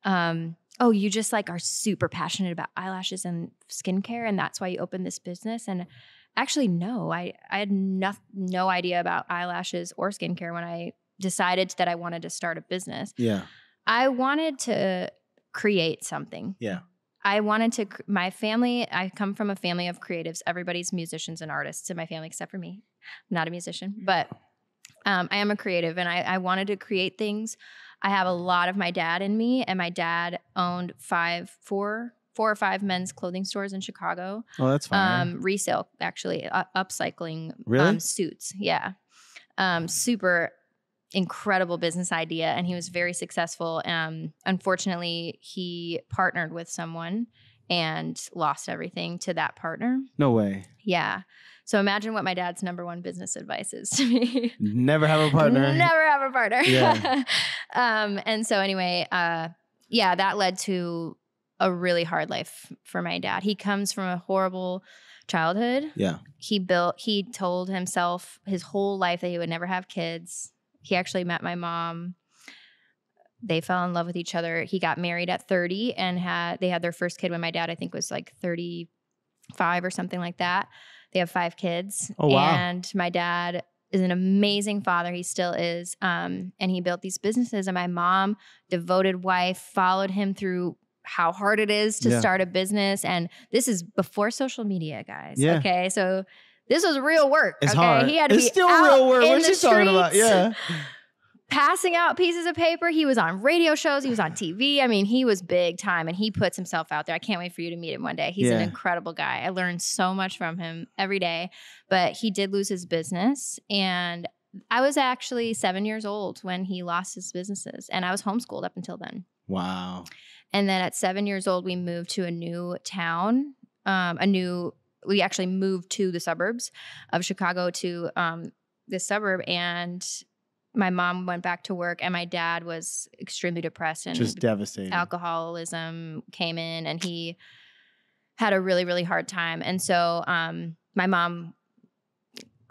oh, you just like are super passionate about eyelashes and skincare and that's why you opened this business? And actually, no, I had no idea about eyelashes or skincare when I decided that I wanted to start a business. Yeah. I wanted to create something. Yeah. I wanted to, my family, I come from a family of creatives. Everybody's musicians and artists in my family except for me. I'm not a musician, but I am a creative and I wanted to create things. I have a lot of my dad in me and my dad owned four or five men's clothing stores in Chicago. Oh, that's fine. Resale, actually, upcycling really? Suits. Yeah. Super incredible business idea. And he was very successful. Unfortunately, he partnered with someone and lost everything to that partner. No way. Yeah. So imagine what my dad's number one business advice is to me. Never have a partner. Never have a partner. Yeah. And so anyway, that led to a really hard life for my dad. He comes from a horrible childhood. Yeah. He told himself his whole life that he would never have kids. He actually met my mom they fell in love with each other. He got married at 30 and they had their first kid when my dad, I think, was like 35 or something like that. They have 5 kids. Oh, wow. And my dad is an amazing father. He still is. And he built these businesses. And my mom, devoted wife, followed him through how hard it is to start a business. And this is before social media, guys. Yeah. Okay. So this was real work. It's okay. hard. He had to it's be still out real work. in What the you talking about? streets, Yeah. passing out pieces of paper. He was on radio shows. He was on TV. I mean, he was big time and he puts himself out there. I can't wait for you to meet him one day. He's an incredible guy. I learned so much from him every day, but he did lose his business. And I was actually 7 years old when he lost his businesses, and I was homeschooled up until then. Wow. And then at 7 years old, we moved to a new town, we actually moved to the suburbs of Chicago to this suburb, and my mom went back to work, and my dad was extremely depressed and just devastating. Alcoholism came in, and he had a really, really hard time. And so my mom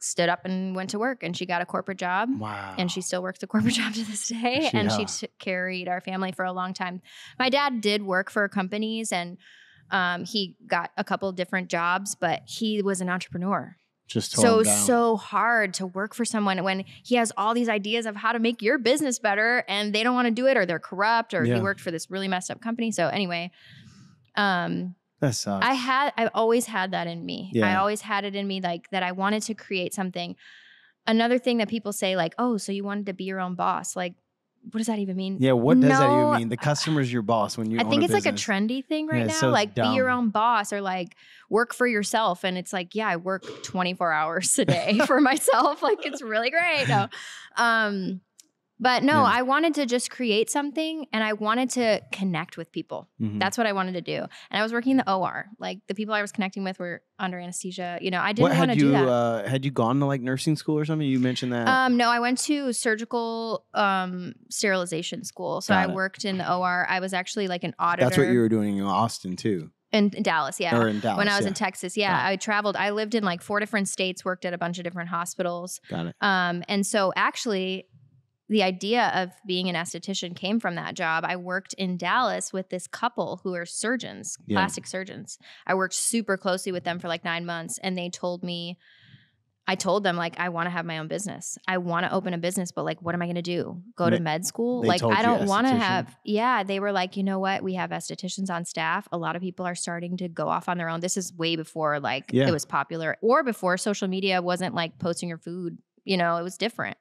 stood up and went to work, and she got a corporate job. Wow. And she still works a corporate job to this day. She carried our family for a long time. My dad did work for companies, and he got a couple different jobs, but he was an entrepreneur. Just so hard to work for someone when he has all these ideas of how to make your business better, and they don't want to do it, or they're corrupt, or he worked for this really messed up company. So anyway, that sucks. I've always had that in me. Yeah. I always had it in me, like, that I wanted to create something. Another thing that people say, like, oh, so you wanted to be your own boss. Like, what does that even mean? Yeah, what does that even mean? The customer's your boss when you own a business. I think it's like a trendy thing right now. So like, dumb. be your own boss, or like work for yourself. And it's like, yeah, I work 24 hours a day for myself. Like, it's really great. No. But no, I wanted to just create something, and I wanted to connect with people. Mm-hmm. That's what I wanted to do. And I was working in the OR. Like, the people I was connecting with were under anesthesia. You know, I didn't want to do that. Had you gone to like nursing school or something? You mentioned that. No, I went to surgical sterilization school. So I worked in the OR. I was actually like an auditor. That's what you were doing in Austin too. In Dallas, yeah. Or in Dallas, when I was in Texas, I traveled. I lived in like 4 different states, worked at a bunch of different hospitals. Got it. And so actually, the idea of being an esthetician came from that job. I worked in Dallas with this couple who are surgeons, plastic surgeons. I worked super closely with them for like 9 months, and they told me, I told them, like, I want to have my own business. I want to open a business, but like, what am I going to do? Go to med school? Like, I don't want to have, they were like, you know what? We have estheticians on staff. A lot of people are starting to go off on their own. This is way before like it was popular, or before social media wasn't like posting your food, you know, it was different.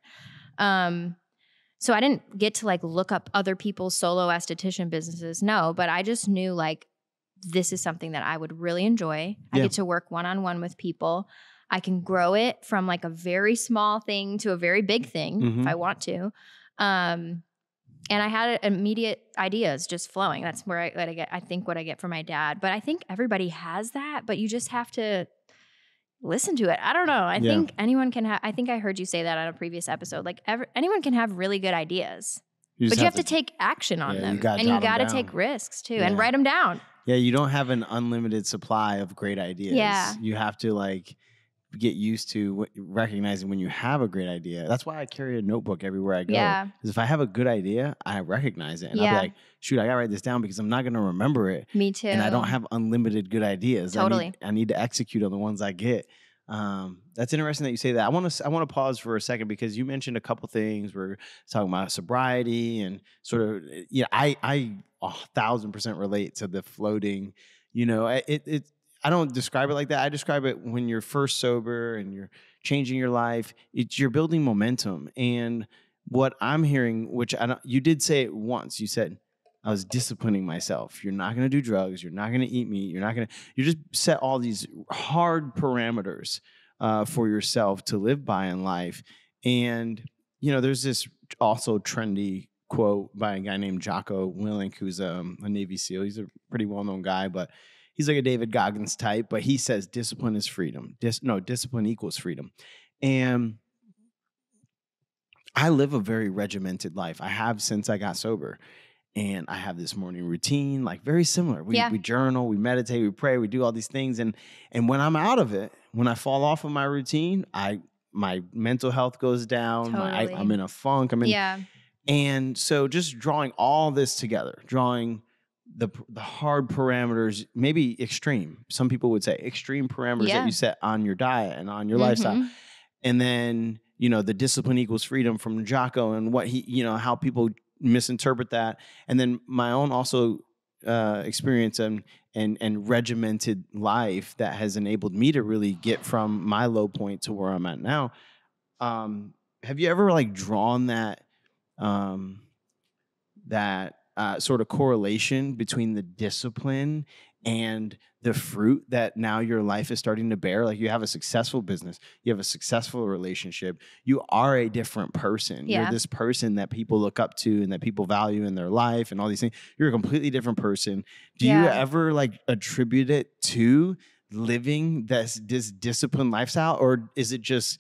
So I didn't get to like look up other people's solo esthetician businesses. No, but I just knew like, this is something that I would really enjoy. I get to work one-on-one with people. I can grow it from like a very small thing to a very big thing if I want to. And I had immediate ideas just flowing. That's where I get, I think, what I get from my dad. But I think everybody has that, but you just have to listen to it. I don't know. I think anyone can have, I think I heard you say that on a previous episode. Like, anyone can have really good ideas, but you have to take action on them. And you got to take risks too and write them down. Yeah. You don't have an unlimited supply of great ideas. Yeah. You have to like get used to recognizing when you have a great idea. That's why I carry a notebook everywhere I go. Yeah. Because if I have a good idea, I recognize it. And I'll be like, shoot, I got to write this down because I'm not going to remember it. Me too. And I don't have unlimited good ideas. Totally. I need to execute on the ones I get. That's interesting that you say that. I want to pause for a second because you mentioned a couple things. We're talking about sobriety and sort of, I 1,000% relate to the floating, I don't describe it like that. I describe it when you're first sober and you're changing your life. You're building momentum. And what I'm hearing, which you did say it once, you said, I was disciplining myself. You're not going to do drugs. You're not going to eat meat. You just set all these hard parameters for yourself to live by in life. And, there's this also trendy quote by a guy named Jocko Willink, who's a Navy SEAL. He's a pretty well-known guy, but he's like a David Goggins type, but he says discipline is freedom. Discipline equals freedom. And I live a very regimented life. I have since I got sober. And I have this morning routine, like very similar. We journal, we meditate, we pray, we do all these things. And when I'm out of it, when I fall off of my routine, my mental health goes down. Totally. I'm in a funk. And so just drawing all this together, drawing the hard parameters, maybe extreme. Some people would say extreme parameters that you set on your diet and on your lifestyle. And then, the discipline equals freedom from Jocko and what he, how people misinterpret that. And then my own also experience and regimented life that has enabled me to really get from my low point to where I'm at now. Have you ever like drawn that sort of correlation between the discipline and the fruit that now your life is starting to bear? Like, you have a successful business, you have a successful relationship, you are a different person. You're this person that people look up to and that people value in their life and all these things. You're a completely different person. Do you ever like attribute it to living this disciplined lifestyle, or is that just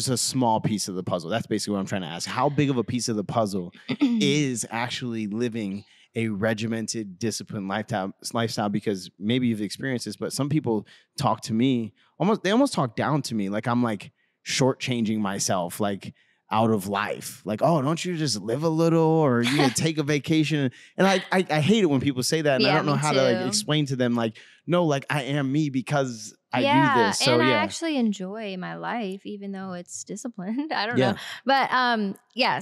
a small piece of the puzzle? That's basically what I'm trying to ask. How big of a piece of the puzzle is actually living a regimented, disciplined lifestyle? Because maybe you've experienced this, but some people talk to me, they almost talk down to me, like I'm like shortchanging myself, like out of life. Like, oh, don't you just live a little, or you gonna take a vacation? And I hate it when people say that, and I don't know how to like explain to them, like, no, like I am me because I do this. So I actually enjoy my life, even though it's disciplined. I don't know. But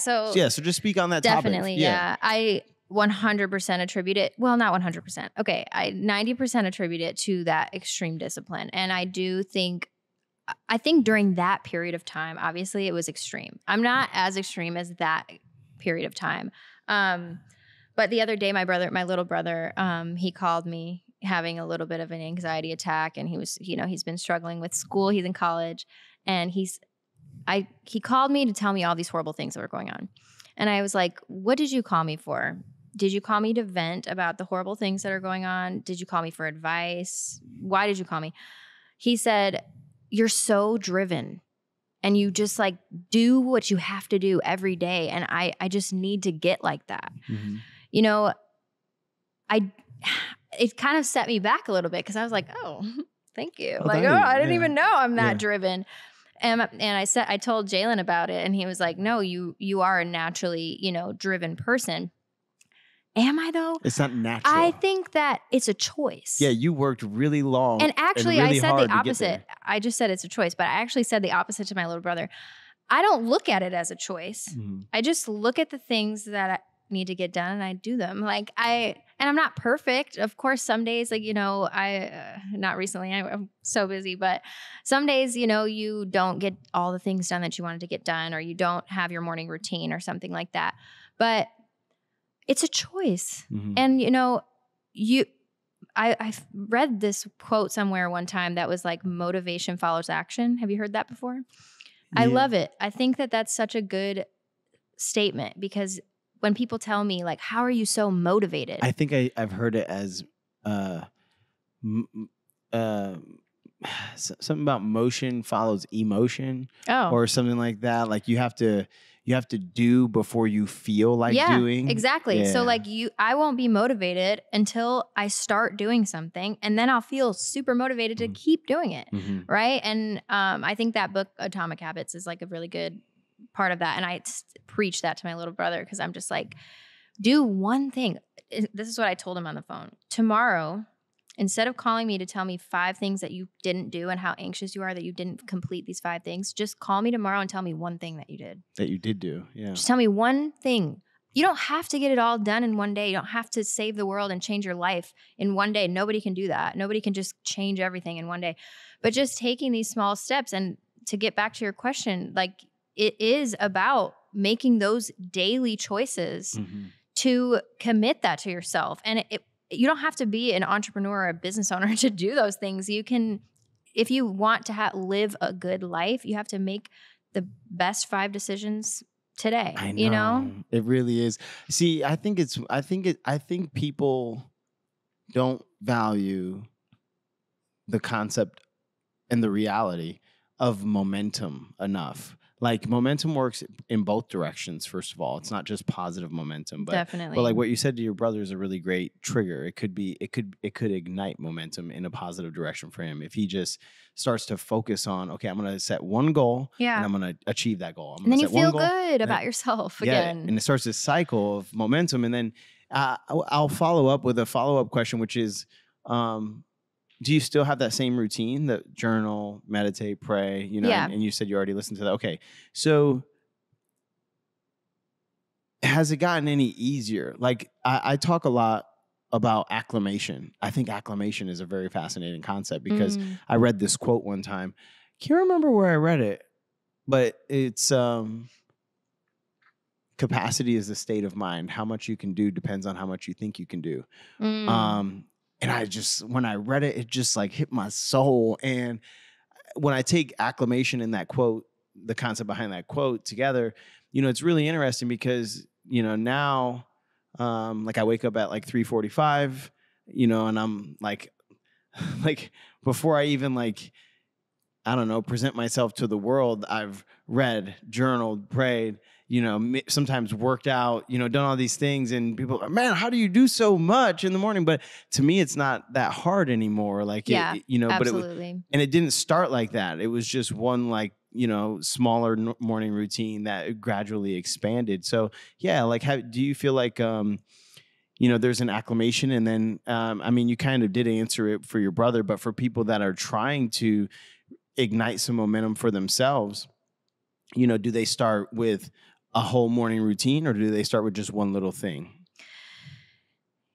So just speak on that definitely, topic. Yeah. I 100% attribute it. Well, not 100%. Okay. I 90% attribute it to that extreme discipline. And I think during that period of time, obviously it was extreme. I'm not as extreme as that period of time. But the other day, my little brother, he called me having a little bit of an anxiety attack, and he was, he's been struggling with school. He's in college, and he called me to tell me all these horrible things that were going on. And I was like, what did you call me for? Did you call me to vent about the horrible things that are going on? Did you call me for advice? Why did you call me? He said, you're so driven and you just like do what you have to do every day. And I just need to get like that. Mm-hmm. It kind of set me back a little bit, because I was like, oh, thank you. I didn't even know I'm that driven. And I told Jalen about it, and he was like, no, you are a naturally, driven person. Am I though? It's not natural. I think that it's a choice. Yeah, you worked really long. And actually, I said the opposite. I just said it's a choice, but I actually said the opposite to my little brother. I don't look at it as a choice. Mm-hmm. I just look at the things that I need to get done, and I do them. And I'm not perfect. Of course, some days, not recently, I'm so busy, but some days, you don't get all the things done that you wanted to get done, or you don't have your morning routine or something like that. But it's a choice. Mm-hmm. And, I've read this quote somewhere one time that was like, motivation follows action. Have you heard that before? Yeah. I love it. I think that that's such a good statement, because when people tell me like, how are you so motivated? I think I've heard it as something about motion follows emotion, or something like that. Like you have to do before you feel like doing. Exactly. Yeah. So I won't be motivated until I start doing something, and then I'll feel super motivated to keep doing it. Mm-hmm. Right. And I think that book, Atomic Habits, is like a really good part of that. And I preach that to my little brother, because I'm just like, do one thing. This is what I told him on the phone. Tomorrow, instead of calling me to tell me 5 things that you didn't do and how anxious you are that you didn't complete these 5 things, just call me tomorrow and tell me one thing that you did. That you did do, yeah. Just tell me one thing. You don't have to get it all done in one day. You don't have to save the world and change your life in one day. Nobody can do that. Nobody can just change everything in one day. But just taking these small steps, and to get back to your question, like, it is about making those daily choices to commit that to yourself. And you don't have to be an entrepreneur or a business owner to do those things. You can, if you want to live a good life, you have to make the best 5 decisions today. I know. It really is. See, I think people don't value the concept and the reality of momentum enough. like momentum works in both directions. First of all, it's not just positive momentum, but Definitely. But like what you said to your brother is a really great trigger. It could ignite momentum in a positive direction for him if he just starts to focus on, okay, I'm going to set one goal and I'm going to achieve that goal. And then you feel good about yourself again. And it starts this cycle of momentum. And then I'll follow up with a follow-up question, which is, do you still have that same routine, that journal, meditate, pray, you know, and you said you already listened to that. Okay. So has it gotten any easier? Like I talk a lot about acclamation. I think acclamation is a very fascinating concept because I read this quote one time. Can't remember where I read it, but it's capacity is the state of mind. How much you can do depends on how much you think you can do. And when I read it, it just like hit my soul. And when I take acclamation in that quote, the concept behind that quote together, you know, it's really interesting because, you know, now, like I wake up at like 3:45, you know, and I'm like before I even like, I don't know, present myself to the world, I've read, journaled, prayed, you know, sometimes worked out, you know, done all these things, and people are, man, how do you do so much in the morning? But to me, it's not that hard anymore. Like, you know, absolutely. But it didn't start like that. It was just one, like, you know, smaller morning routine that gradually expanded. So yeah, like, do you feel like, you know, there's an acclamation, and then, I mean, you kind of did answer it for your brother, but for people that are trying to ignite some momentum for themselves, you know, do they start with a whole morning routine, or do they start with just one little thing?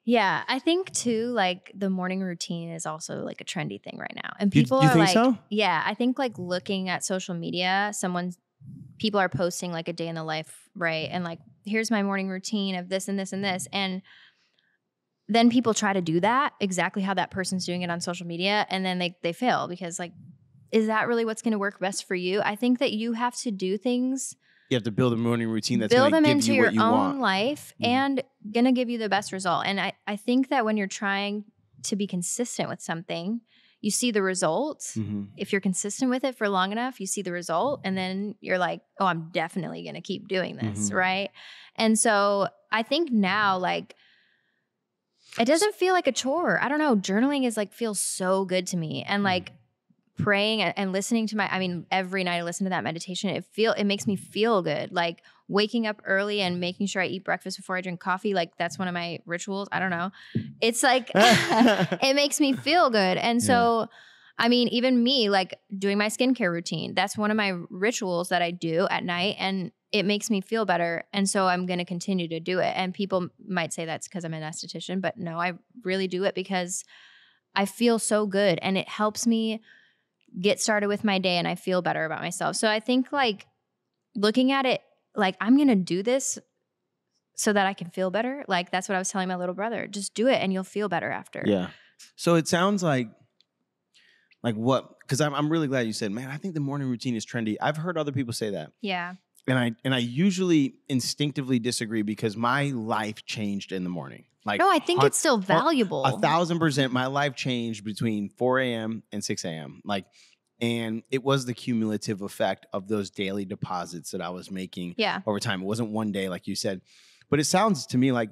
Yeah, I think too, like the morning routine is also like a trendy thing right now. And people you are think like, so? Yeah, I think like looking at social media, people are posting like a day in the life, right? And like, here's my morning routine of this and this and this. And then people try to do that exactly how that person's doing it on social media. And then they fail because like, is that really what's going to work best for you? I think that you have to do things. You have to build a morning routine that's going to give you what you want. Build them into your own life and going to give you the best result. And I think that when you're trying to be consistent with something, you see the results. If you're consistent with it for long enough, you see the result. And then you're like, oh, I'm definitely going to keep doing this, right? And so I think now, like, it doesn't feel like a chore. I don't know. Journaling is like, feels so good to me. And like, praying and listening to every night I listen to that meditation, it makes me feel good. Like waking up early and making sure I eat breakfast before I drink coffee. Like that's one of my rituals. I don't know. It's like, it makes me feel good. And so, I mean, even me, like doing my skincare routine, that's one of my rituals that I do at night, and it makes me feel better. And so I'm going to continue to do it. And people might say that's because I'm an esthetician, but no, I really do it because I feel so good and it helps me get started with my day and I feel better about myself. So I think like looking at it, like I'm going to do this so that I can feel better. Like that's what I was telling my little brother. Just do it and you'll feel better after. Yeah. So it sounds like what, because I'm really glad you said, man, I think the morning routine is trendy. I've heard other people say that. Yeah. And I usually instinctively disagree because my life changed in the morning. Like, no, I think it's still valuable. 1,000%. My life changed between 4 a.m. and 6 a.m. Like, and it was the cumulative effect of those daily deposits that I was making over time. It wasn't one day, like you said. But it sounds to me like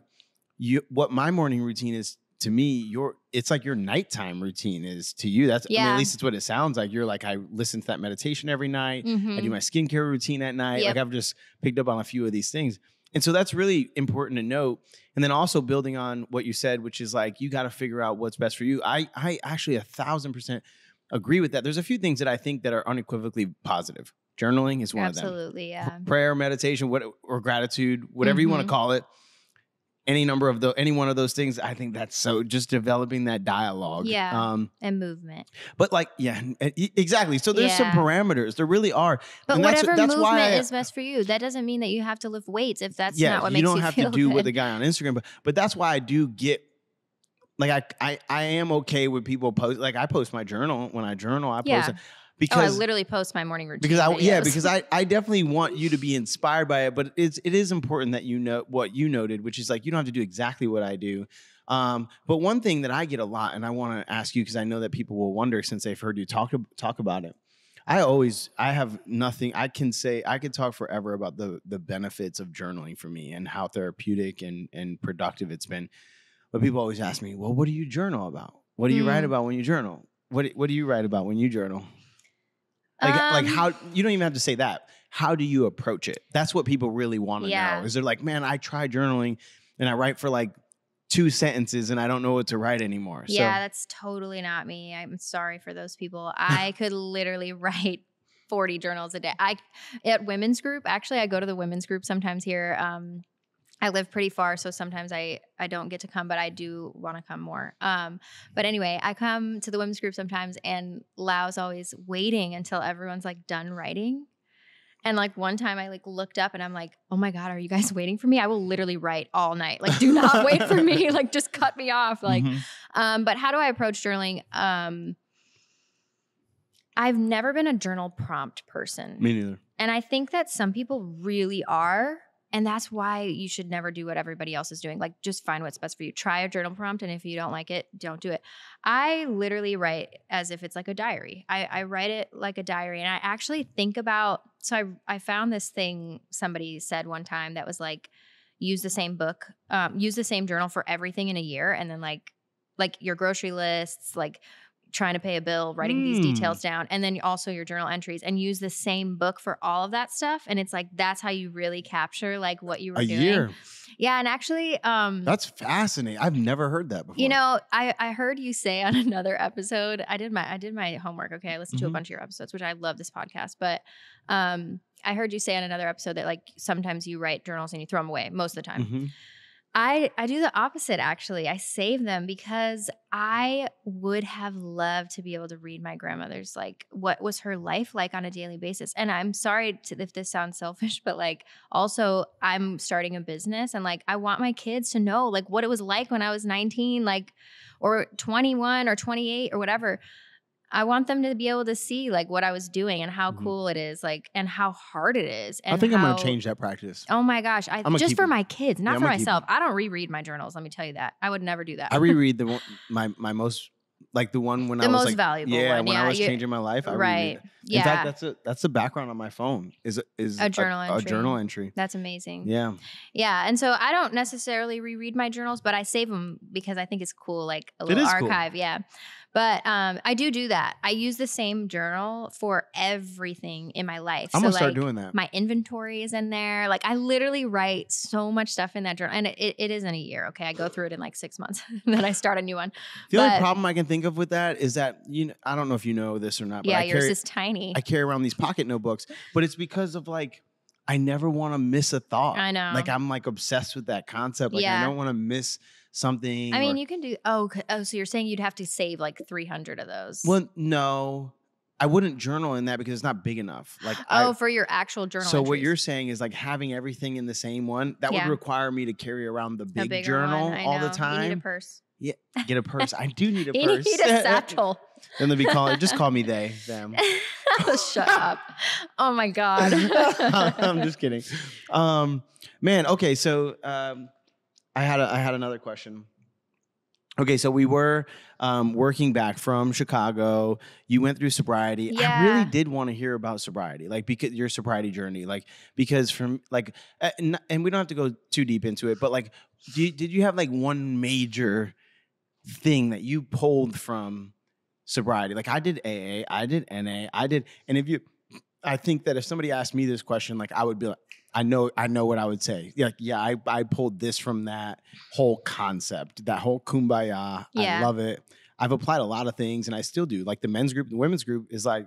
what my morning routine is to me, it's like your nighttime routine is to you. That's I mean, at least it's what it sounds like. You're like, I listen to that meditation every night. I do my skincare routine at night. Like I've just picked up on a few of these things. And so that's really important to note. And then also building on what you said, which is like, you got to figure out what's best for you. I actually 1,000% agree with that. There's a few things that I think that are unequivocally positive. Journaling is one of them. Absolutely, yeah. Prayer, meditation, or gratitude, whatever you want to call it. Any one of those things, I think that's so just developing that dialogue. Yeah. And movement. But like, exactly. So there's some parameters. There really are. But and whatever that's movement is best for you. That doesn't mean that you have to lift weights if that's not what makes you feel good. You don't have to do what the guy on Instagram, but that's why I do get, like, I am okay with people post, like I post my journal. When I journal, I post it. Because I literally post my morning routine. Because I definitely want you to be inspired by it, but it is important that you know what you noted, which is like you don't have to do exactly what I do. But one thing that I get a lot, and I want to ask you because I know that people will wonder since they've heard you talk about it. I have nothing. I could talk forever about the benefits of journaling for me and how therapeutic and productive it's been. But people always ask me, well, what do you journal about? What do you write about when you journal? What do you write about when you journal? Like how, you don't even have to say that. How do you approach it? That's what people really want to know. Is they're like, man, I tried journaling and I write for like 2 sentences and I don't know what to write anymore. Yeah, so, that's totally not me. I'm sorry for those people. I could literally write 40 journals a day. At women's group, actually, I go to the women's group sometimes here. I live pretty far, so sometimes I don't get to come, but I do want to come more. But anyway, I come to the women's group sometimes, and Lau's always waiting until everyone's like done writing. And like one time I like looked up and I'm like, oh my God, are you guys waiting for me? I will literally write all night. Like, do not wait for me. Like, just cut me off. Like, but how do I approach journaling? I've never been a journal prompt person. Me neither. And I think that some people really are. And that's why you should never do what everybody else is doing. Like, just find what's best for you. Try a journal prompt. And if you don't like it, don't do it. I literally write as if it's like a diary. I write it like a diary. And I actually think about, so I found this thing somebody said one time that was like, use the same book, use the same journal for everything in a year. And then like your grocery lists, like trying to pay a bill, writing these details down, and then also your journal entries, and use the same book for all of that stuff. And it's like, that's how you really capture like what you were doing. A year. Yeah. And actually, that's fascinating. I've never heard that before. You know, I heard you say on another episode, I did my homework. Okay. I listened to a bunch of your episodes, which I love this podcast, but, I heard you say on another episode that like sometimes you write journals and you throw them away most of the time. I do the opposite, actually. I save them because I would have loved to be able to read my grandmother's, like, what was her life like on a daily basis. And I'm sorry if this sounds selfish, but like, also I'm starting a business and like, I want my kids to know like what it was like when I was 19, like, or 21 or 28 or whatever. I want them to be able to see like what I was doing and how cool it is, like, and how hard it is. And I think I'm going to change that practice. Oh my gosh. Just for my kids, not for myself. I don't reread my journals. Let me tell you that. I would never do that. I reread my most, like the one when I was like, valuable one. When I was changing my life. I reread. In fact, that's the background on my phone is a journal entry. A journal entry. That's amazing. Yeah. Yeah. And so I don't necessarily reread my journals, but I save them because I think it's cool, like a little archive. Cool. Yeah. But I do that. I use the same journal for everything in my life. I'm going to start doing that. My inventory is in there. Like, I literally write so much stuff in that journal. And it isn't a year, okay? I go through it in like 6 months. And then I start a new one. The only problem I can think of with that is that, I don't know if you know this or not. But yours is tiny. I carry around these pocket notebooks. But it's because of like, I never want to miss a thought. I know. Like, I'm like obsessed with that concept. Like, I don't want to miss something. I mean, you can do, so you're saying you'd have to save like 300 of those. Well, no, I wouldn't journal in that because it's not big enough. Like, for your actual journal So entries. what you're saying is like having everything in the same one, that would require me to carry around the big journal all the time. You need a purse. Yeah, get a purse. I do need a purse. You need a satchel. Then they'll be just call me they, them. Shut up. Oh my God. I'm just kidding. Man, okay, so I had another question. Okay, so we were working back from Chicago. You went through sobriety. Yeah. I really did want to hear about sobriety, like because your sobriety journey, like because from like, and we don't have to go too deep into it, but like, did you have like one major thing that you pulled from sobriety? Like I did AA, I did NA, and I think that if somebody asked me this question, like I would be like, I know what I would say. I pulled this from that whole concept, that whole kumbaya. Yeah. I love it. I've applied a lot of things and I still do. Like the men's group, the women's group is like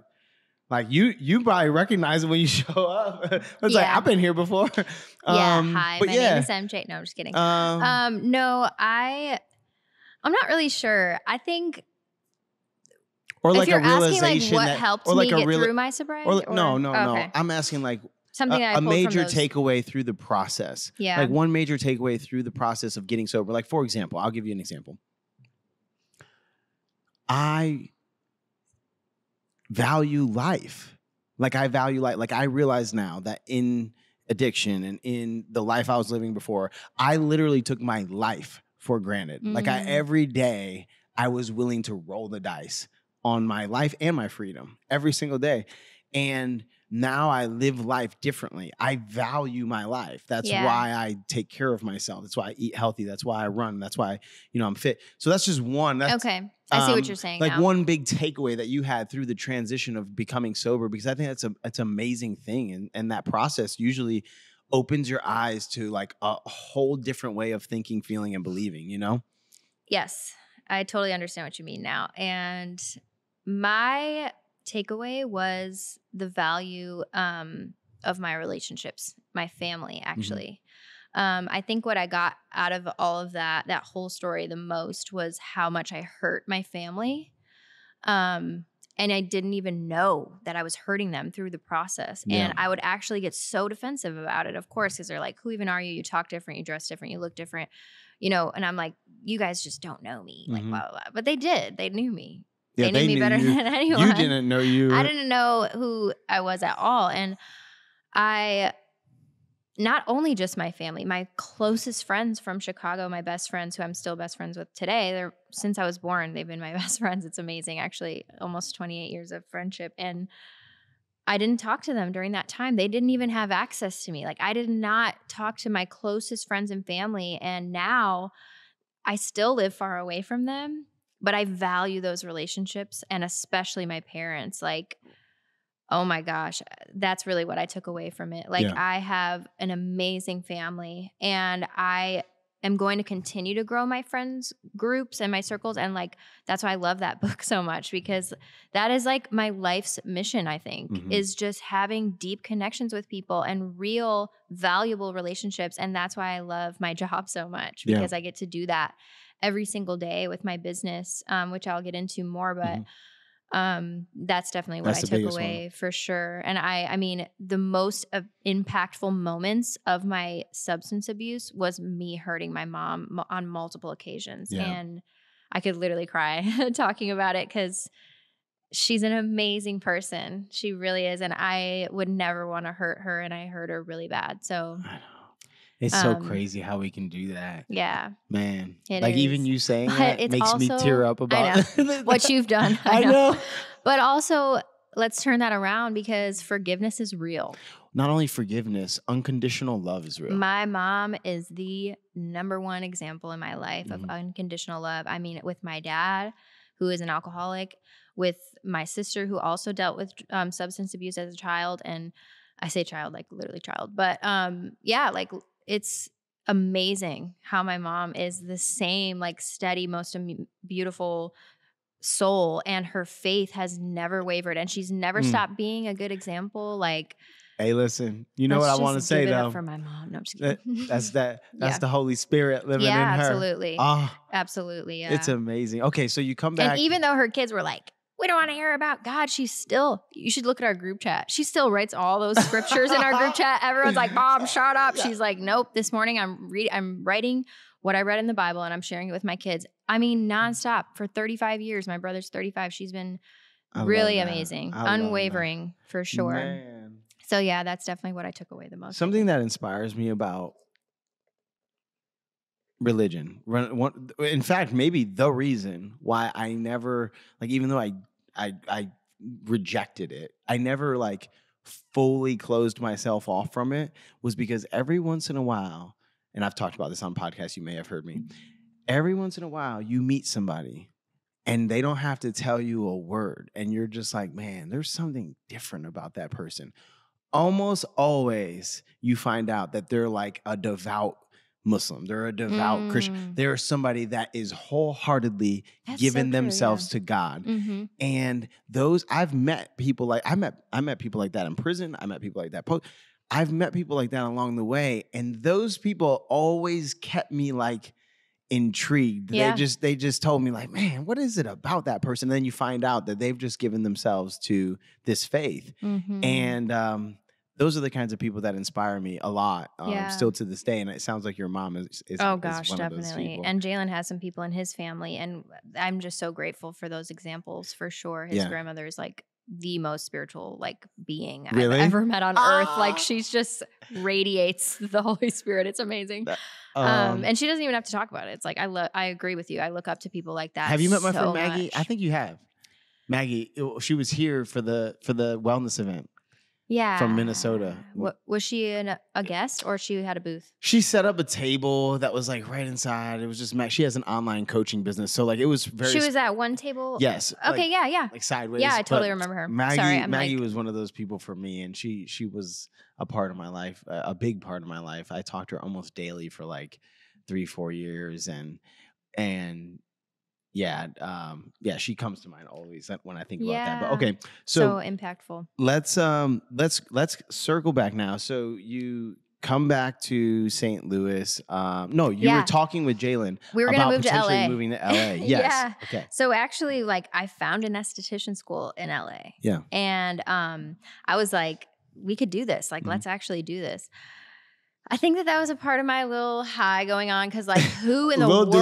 you probably recognize it when you show up. It's like, I've been here before. Hi, my name is MJ. No, I'm just kidding. No, I'm not really sure. I think, or like if you're a realization asking like what helped me get through my sobriety? No. I'm asking like something a major takeaway through the process. Yeah. Like one major takeaway through the process of getting sober. Like for example, I'll give you an example. I value life. Like I value life. Like I realize now that in addiction and in the life I was living before, I literally took my life for granted. Like every day I was willing to roll the dice on my life and my freedom every single day. And now I live life differently. I value my life. That's why I take care of myself. That's why I eat healthy. That's why I run. That's why, I'm fit. So that's just one. That's, okay. I see what you're saying. Like now. one big takeaway that you had through the transition of becoming sober, because I think that's an amazing thing. And that process usually opens your eyes to like a whole different way of thinking, feeling, and believing, Yes, I totally understand what you mean now. And my takeaway was the value of my relationships, my family, actually. I think what I got out of all of that whole story the most was how much I hurt my family. And I didn't even know that I was hurting them through the process. Yeah. And I would actually get so defensive about it, of course, because they're like, who even are you? You talk different, you dress different, you look different, and I'm like, you guys just don't know me, like, blah, blah, blah. But they did. They knew me. Yeah, they knew me better than anyone. You didn't know you. I didn't know who I was at all. And not only just my family, my closest friends from Chicago, my best friends who I'm still best friends with today, since I was born, they've been my best friends. It's amazing, actually, almost 28 years of friendship. And I didn't talk to them during that time. They didn't even have access to me. Like, I did not talk to my closest friends and family. And now I still live far away from them, but I value those relationships, and especially my parents. Like, oh my gosh, that's really what I took away from it. Like, I have an amazing family, and I am going to continue to grow my friends groups and my circles. And like, that's why I love that book so much, because that is like my life's mission, I think, is just having deep connections with people and real valuable relationships. And that's why I love my job so much, because I get to do that every single day with my business, which I'll get into more, but that's definitely what I took away for sure. And I mean, the most impactful moments of my substance abuse was me hurting my mom on multiple occasions. And I could literally cry talking about it, because she's an amazing person. She really is. And I would never want to hurt her. And I hurt her really bad. So it's so crazy how we can do that. Yeah. Man. It like is. even you saying that makes me tear up about what you've done. I know. But also, let's turn that around, because forgiveness is real. Not only forgiveness, unconditional love is real. My mom is the number one example in my life of unconditional love. I mean, with my dad, who is an alcoholic, with my sister, who also dealt with substance abuse as a child. And I say child, like literally child. But like, it's amazing how my mom is the same, like, steady, most beautiful soul, and her faith has never wavered, and she's never stopped being a good example. Like, hey, listen, you know what I want to say though? For my mom, no, I'm just kidding. That's the Holy Spirit living in her. Absolutely. Oh, absolutely. Yeah, it's amazing. Okay, so you come back, and even though her kids were like, we don't want to hear about God, you should look at our group chat. She still writes all those scriptures in our group chat. Everyone's like, Mom, shut up. She's like, nope. This morning I'm writing what I read in the Bible, and I'm sharing it with my kids. I mean, nonstop for 35 years. My brother's 35. She's been really amazing, unwavering for sure. Man. So yeah, that's definitely what I took away the most. Something that inspires me about religion. In fact, maybe the reason why I never, like, even though I rejected it, I never like fully closed myself off from it, was because every once in a while, and I've talked about this on podcasts, you may have heard me, every once in a while you meet somebody and they don't have to tell you a word, and you're just like, man, there's something different about that person. Almost always you find out that they're like a devout Muslim. They're a devout Christian. They're somebody that is wholeheartedly giving themselves to God. And I've met people like, I met people like that in prison. I met people like that. I've met people like that along the way. And those people always kept me like intrigued. Yeah. They just told me like, man, what is it about that person? And then you find out that they've just given themselves to this faith. And, those are the kinds of people that inspire me a lot, still to this day. And it sounds like your mom is oh gosh, one definitely. Of those people. And Jalen has some people in his family, and I'm just so grateful for those examples for sure. His grandmother is like the most spiritual like being I've ever met on earth. Like, she's just radiates the Holy Spirit. It's amazing. And she doesn't even have to talk about it. It's like, I agree with you. I look up to people like that. Have you met my friend so Maggie? much. I think you have. Maggie, she was here for the wellness event. Yeah. From Minnesota. What, was she a guest or she had a booth? She set up a table that was like right inside. It was just she has an online coaching business, so like it was very. She was at one table. Yes. Okay. Like, yeah. Like sideways. Yeah, I totally remember her. Maggie was one of those people for me, and she was a part of my life, a big part of my life. I talked to her almost daily for like 3-4 years, and yeah, she comes to mind always when I think about that. But okay, so impactful. Let's circle back now. So you come back to St. Louis. No, you were talking with Jalen. We were going to move to LA. Moving to LA. Yes. Yeah. Okay. So actually, like, I found an esthetician school in LA. Yeah. And I was like, we could do this. Like, let's actually do this. I think that was a part of my little high going on because, like, who in the world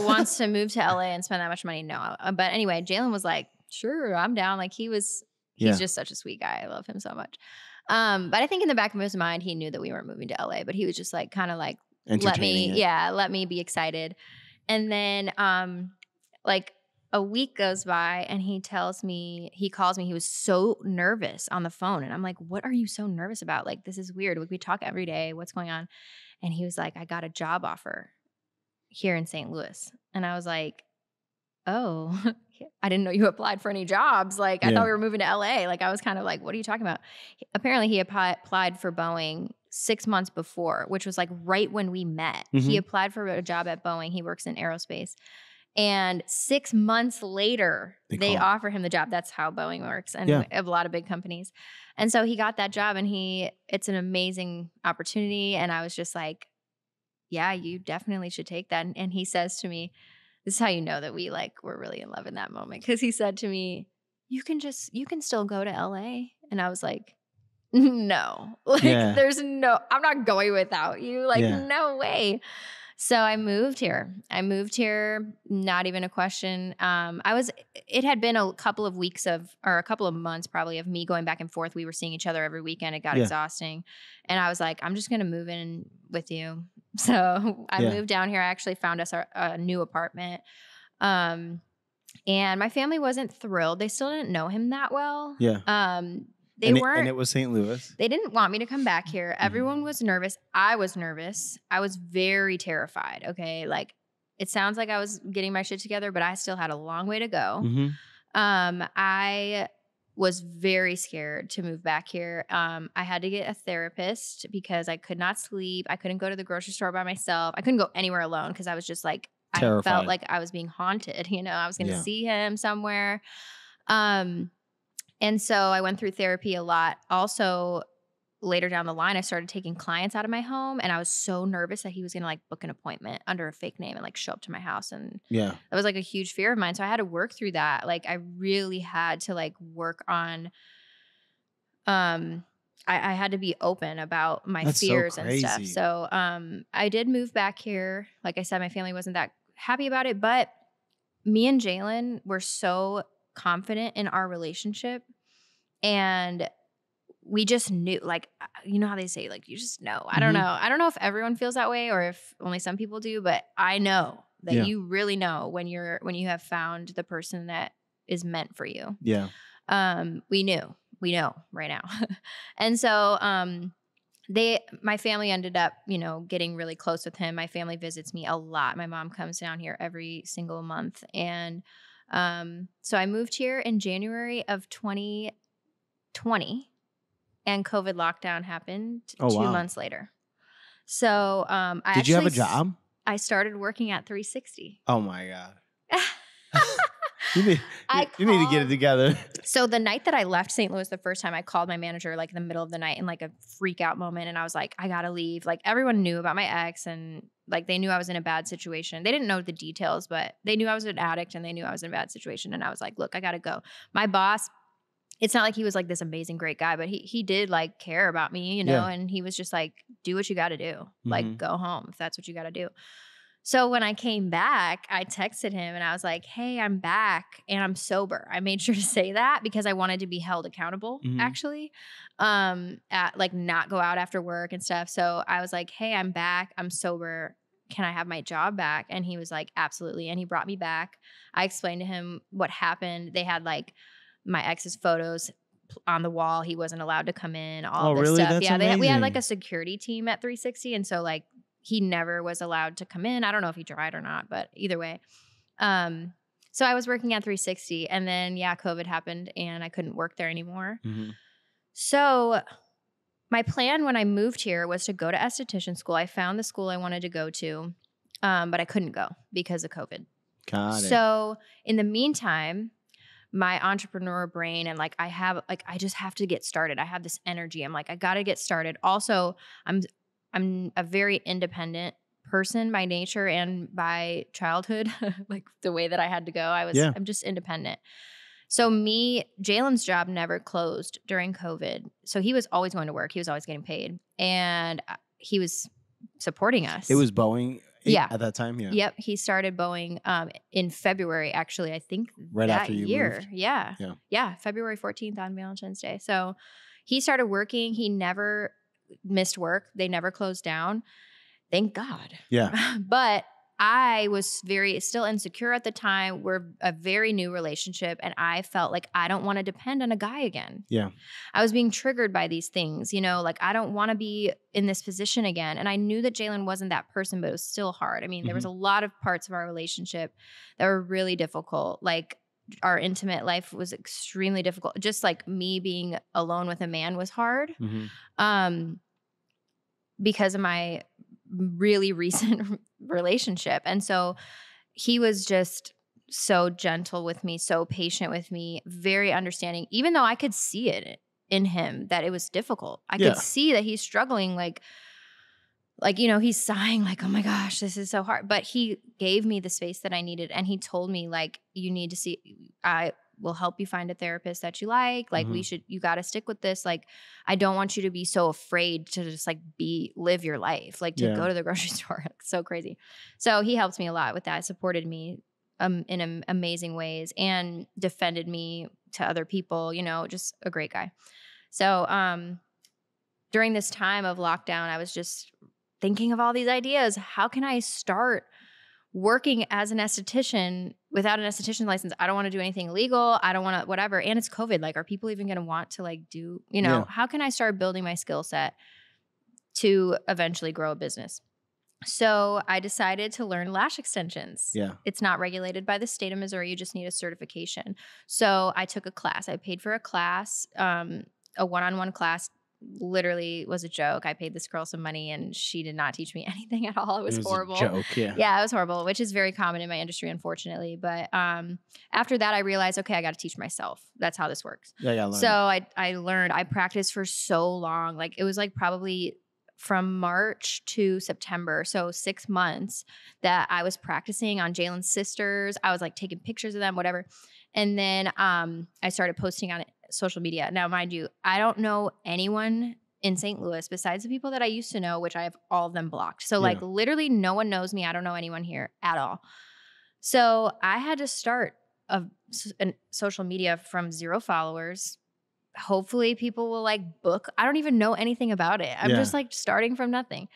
wants to move to LA and spend that much money? No. But anyway, Jalen was like, sure, I'm down. Like, he's just such a sweet guy. I love him so much. But I think in the back of his mind, he knew that we weren't moving to LA, but he was just like, kind of like, let me be excited. And then, like, a week goes by and he calls me, he was so nervous on the phone. And I'm like, what are you so nervous about? Like, this is weird. We talk every day. What's going on? And he was like, I got a job offer here in St. Louis. And I was like, oh, I didn't know you applied for any jobs. Like, I thought we were moving to LA. Like, I was kind of like, what are you talking about? Apparently he applied for Boeing 6 months before, which was like right when we met. Mm-hmm. He applied for a job at Boeing. He works in aerospace. And 6 months later, they offer him the job. That's how Boeing works, and a lot of big companies. And so he got that job, and it's an amazing opportunity. And I was just like, yeah, you definitely should take that. And he says to me, this is how you know that we're really in love in that moment. Because he said to me, you can still go to LA. And I was like, no, there's I'm not going without you. Like, no way. So I moved here. Not even a question. It had been a couple of months probably of me going back and forth. We were seeing each other every weekend. It got exhausting. And I was like, I'm just going to move in with you. So I moved down here. I actually found us a new apartment. And my family wasn't thrilled. They still didn't know him that well. Yeah. And it was St. Louis. They didn't want me to come back here. Everyone was nervous. I was nervous. I was very terrified. Okay. Like, it sounds like I was getting my shit together, but I still had a long way to go. Mm-hmm. I was very scared to move back here. I had to get a therapist because I could not sleep. I couldn't go to the grocery store by myself. I couldn't go anywhere alone because I was just like, terrified. I felt like I was being haunted. I was going to see him somewhere. And so I went through therapy a lot. Also, later down the line, I started taking clients out of my home, and I was so nervous that he was going to like book an appointment under a fake name and like show up to my house. And that was like a huge fear of mine. So I had to work through that. Like, I really had to like work on, I had to be open about my fears and stuff. So I did move back here. Like I said, my family wasn't that happy about it, but me and Jalen were so confident in our relationship, and we just knew, like, you know how they say, like, you just know. I don't know if everyone feels that way or if only some people do, but I know that you really know when you have found the person that is meant for you. We know right now. And so my family ended up, getting really close with him. My family visits me a lot. My mom comes down here every single month. And so I moved here in January of 2020, and COVID lockdown happened 2 months later. So Did you have a job? I started working at 360. Oh my God. You need to get it together. So the night that I left St. Louis the first time, I called my manager like in the middle of the night in like a freak out moment. And I was like, I got to leave. Like, everyone knew about my ex, and like they knew I was in a bad situation. They didn't know the details, but they knew I was an addict and they knew I was in a bad situation. And I was like, look, I got to go. My boss, it's not like he was like this amazing, great guy, but he did like care about me, and he was just like, do what you got to do. Mm-hmm. Like, go home if that's what you got to do. So when I came back, I texted him and I was like, hey, I'm back and I'm sober. I made sure to say that because I wanted to be held accountable, actually, at like not go out after work and stuff. So I was like, hey, I'm back. I'm sober. can I have my job back? And he was like, absolutely. And he brought me back. I explained to him what happened. They had like my ex's photos on the wall. He wasn't allowed to come in, all this stuff. That's yeah, we had like amazing. a security team at 360. And so like he never was allowed to come in. I don't know if he tried or not, but either way. So I was working at 360 and then COVID happened and I couldn't work there anymore. Mm-hmm. So my plan when I moved here was to go to esthetician school. I found the school I wanted to go to, but I couldn't go because of COVID. Got it. So in the meantime, my entrepreneur brain and like I just have to get started. I have this energy. I'm like, I got to get started. Also, I'm a very independent person by nature and by childhood, like the way that I had to go. I'm just independent. So Jalen's job never closed during COVID. So he was always going to work. He was always getting paid and he was supporting us. It was Boeing Yeah. at that time? Yeah. Yep. He started Boeing in February, actually, I think Right that after you year. moved? Yeah. Yeah. Yeah. February 14th on Valentine's Day. So he started working. He never missed work. They never closed down. Thank God. Yeah. But I was still insecure at the time. We're a very new relationship. And I felt like I don't want to depend on a guy again. Yeah. I was being triggered by these things, like I don't want to be in this position again. And I knew that Jalen wasn't that person, but it was still hard. I mean, there was a lot of parts of our relationship that were really difficult. Like our intimate life was extremely difficult. Just like me being alone with a man was hard. Because of my really recent relationship. And so he was just so gentle with me, so patient with me, very understanding, even though I could see it in him that it was difficult. I could see that he's struggling, like, he's sighing like, oh my gosh, this is so hard. But he gave me the space that I needed. And he told me like, you need to see, I will help you find a therapist that you like. Like you got to stick with this. Like, I don't want you to be so afraid to just like live your life, like to go to the grocery store. Like, so crazy. So he helped me a lot with that, supported me in amazing ways and defended me to other people, just a great guy. So during this time of lockdown, I was just thinking of all these ideas. How can I start working as an esthetician without an esthetician license? I don't want to do anything illegal. I don't want to whatever. And it's COVID. Like, are people even going to want to like do, how can I start building my skill set to eventually grow a business? So I decided to learn lash extensions. Yeah. It's not regulated by the state of Missouri. You just need a certification. So I took a class. I paid for a class, a one-on-one class. Literally was a joke. I paid this girl some money and she did not teach me anything at all. It was horrible. A joke, yeah. Yeah, it was horrible, which is very common in my industry, unfortunately. But after that, I realized, okay, I got to teach myself. That's how this works. Yeah, I gotta learn. So I learned. I practiced for so long. Like it was like probably from March to September. So 6 months that I was practicing on Jalen's sisters. I was like taking pictures of them, whatever. And then I started posting on social media. Now, mind you, I don't know anyone in St. Louis besides the people that I used to know, which I have all of them blocked. So like literally no one knows me. I don't know anyone here at all. So I had to start a social media from 0 followers. Hopefully people will like book. I don't even know anything about it. I'm just like starting from nothing.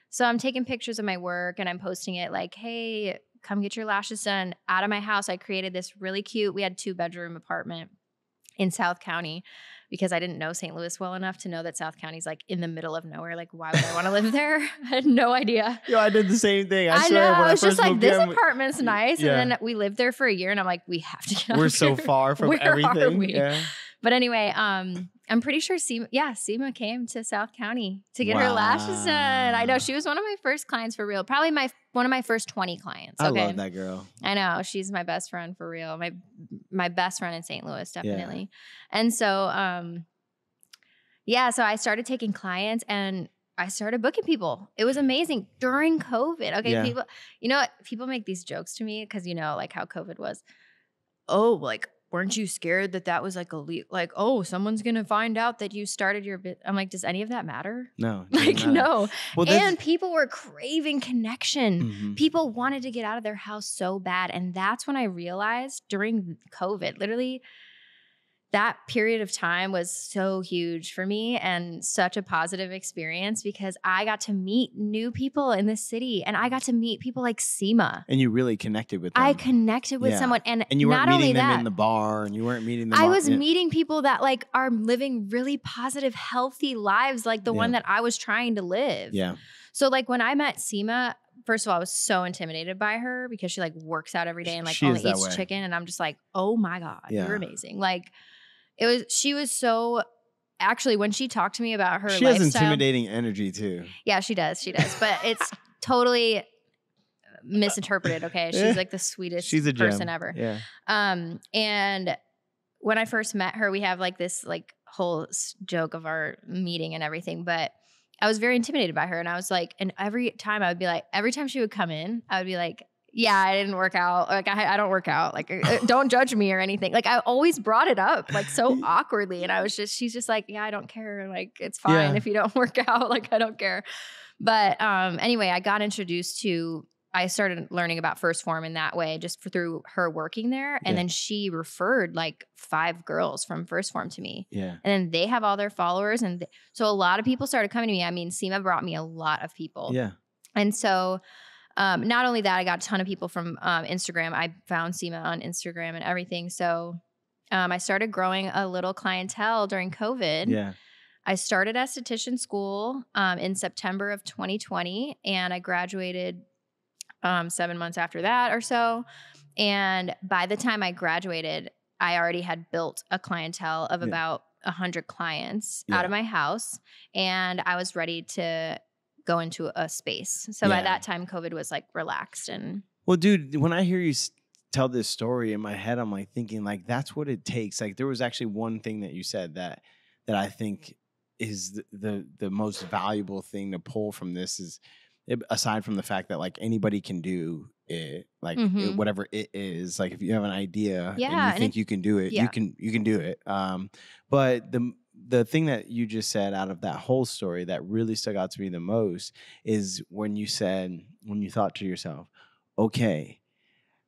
So I'm taking pictures of my work and I'm posting it like, hey, come get your lashes done. Out of my house, I created this really cute, we had 2-bedroom apartment in South County because I didn't know St. Louis well enough to know that South County's like in the middle of nowhere. Like, why would I want to live there? I had no idea. Yo, I did the same thing. I know. When I was just like, this in, apartment's nice. Yeah. And then we lived there for a year and I'm like, we have to get out We're of so here. far from Where everything. are we? Yeah. But anyway, I'm pretty sure Seema came to South County to get her lashes done. I know she was one of my first clients for real. Probably one of my first 20 clients. Okay? I love that girl. I know. She's my best friend for real. My best friend in St. Louis, definitely. Yeah. And so, so I started taking clients and I started booking people. It was amazing during COVID. Okay. People make these jokes to me because like how COVID was. Oh, like, weren't you scared that was like like, oh, someone's going to find out that you started your bit? I'm like, does any of that matter? No. Like, no. Well, and people were craving connection. Mm-hmm. People wanted to get out of their house so bad. And that's when I realized during COVID, literally that period of time was so huge for me and such a positive experience because I got to meet new people in this city and I got to meet people like Seema. And you really connected with them. I connected with someone. And you weren't not only meeting them that, in the bar and you weren't meeting them. I was meeting people that like are living really positive, healthy lives like the one that I was trying to live. Yeah. So like when I met Seema, first of all, I was so intimidated by her because she like works out every day and like only eats chicken. And I'm just like, oh my God, you're amazing. Like she was so, actually when she talked to me about her lifestyle. She has intimidating energy too. Yeah, she does. But it's totally misinterpreted. Okay. She's like the sweetest person ever. Yeah. And when I first met her, we have like this like whole joke of our meeting and everything, but I was very intimidated by her. And I was like, and every time she would come in, I would be like, yeah, I didn't work out. Like I don't work out. Like don't judge me or anything. Like I always brought it up like so awkwardly. And she's just like, yeah, I don't care. Like it's fine if you don't work out. Like I don't care. But anyway, I got introduced to, I started learning about First Form in that way just through her working there. And then she referred like 5 girls from First Form to me. Yeah. And then they have all their followers. And so a lot of people started coming to me. I mean, Seema brought me a lot of people. Yeah. And so not only that, I got a ton of people from Instagram. I found Seema on Instagram and everything. So I started growing a little clientele during COVID. Yeah. I started esthetician school in September of 2020, and I graduated 7 months after that or so. And by the time I graduated, I already had built a clientele of about 100 clients out of my house, and I was ready to go into a space. So by that time, COVID was like relaxed. And well, dude, when I hear you tell this story in my head, I'm like thinking like that's what it takes. Like there was actually one thing that you said that I think is the most valuable thing to pull from this is, aside from the fact that like anybody can do it, like whatever it is, like if you have an idea and you think you can do it, you can do it. But the thing that you just said out of that whole story that really stuck out to me the most is when you thought to yourself, okay,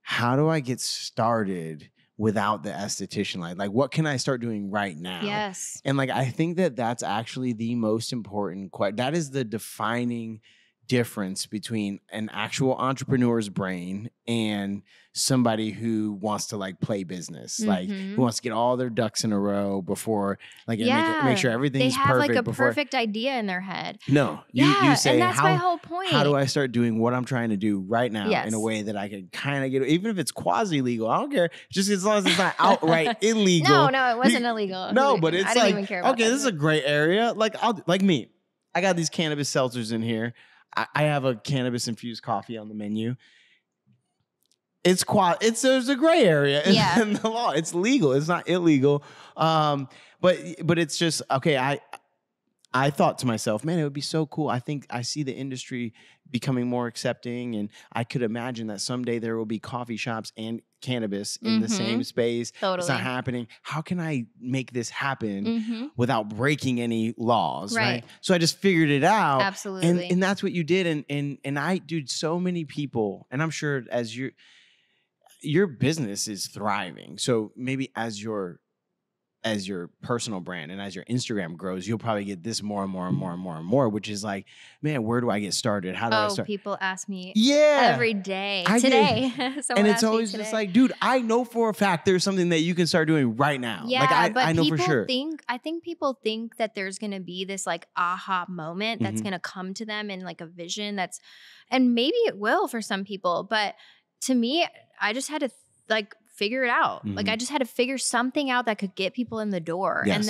how do I get started without the esthetician light? Like, what can I start doing right now? Yes. And like, I think that that's actually the most important that is the defining difference between an actual entrepreneur's brain and somebody who wants to like play business, like who wants to get all their ducks in a row before like make sure everything's perfect. They have like a perfect idea in their head. No, you say, and that's my whole point. How do I start doing what I'm trying to do right now in a way that I can kind of get, even if it's quasi legal, I don't care, just as long as it's not outright illegal. No, it wasn't illegal. No, but it's I didn't even care about okay, this is a gray area. Like I got these cannabis seltzers in here. I have a cannabis infused coffee on the menu. There's a gray area in the law. It's legal. It's not illegal. But it's just okay. I thought to myself, man, it would be so cool. I think I see the industry becoming more accepting, and I could imagine that someday there will be coffee shops and cannabis in the same space. Totally. It's not happening. How can I make this happen without breaking any laws? Right. So I just figured it out. Absolutely. And that's what you did. And I, dude, so many people, and I'm sure as your business is thriving. So maybe as your personal brand and as your Instagram grows, you'll probably get this more and more and more and more and more, which is like, man, where do I get started? How do I start? People ask me every day. Today. And it's always just like, dude, I know for a fact there's something that you can start doing right now. Yeah, like but I know for sure. I think people think that there's going to be this like aha moment that's going to come to them in like a vision and maybe it will for some people. But to me, I just had to like figure it out. Like I just had to figure something out that could get people in the door. Yes.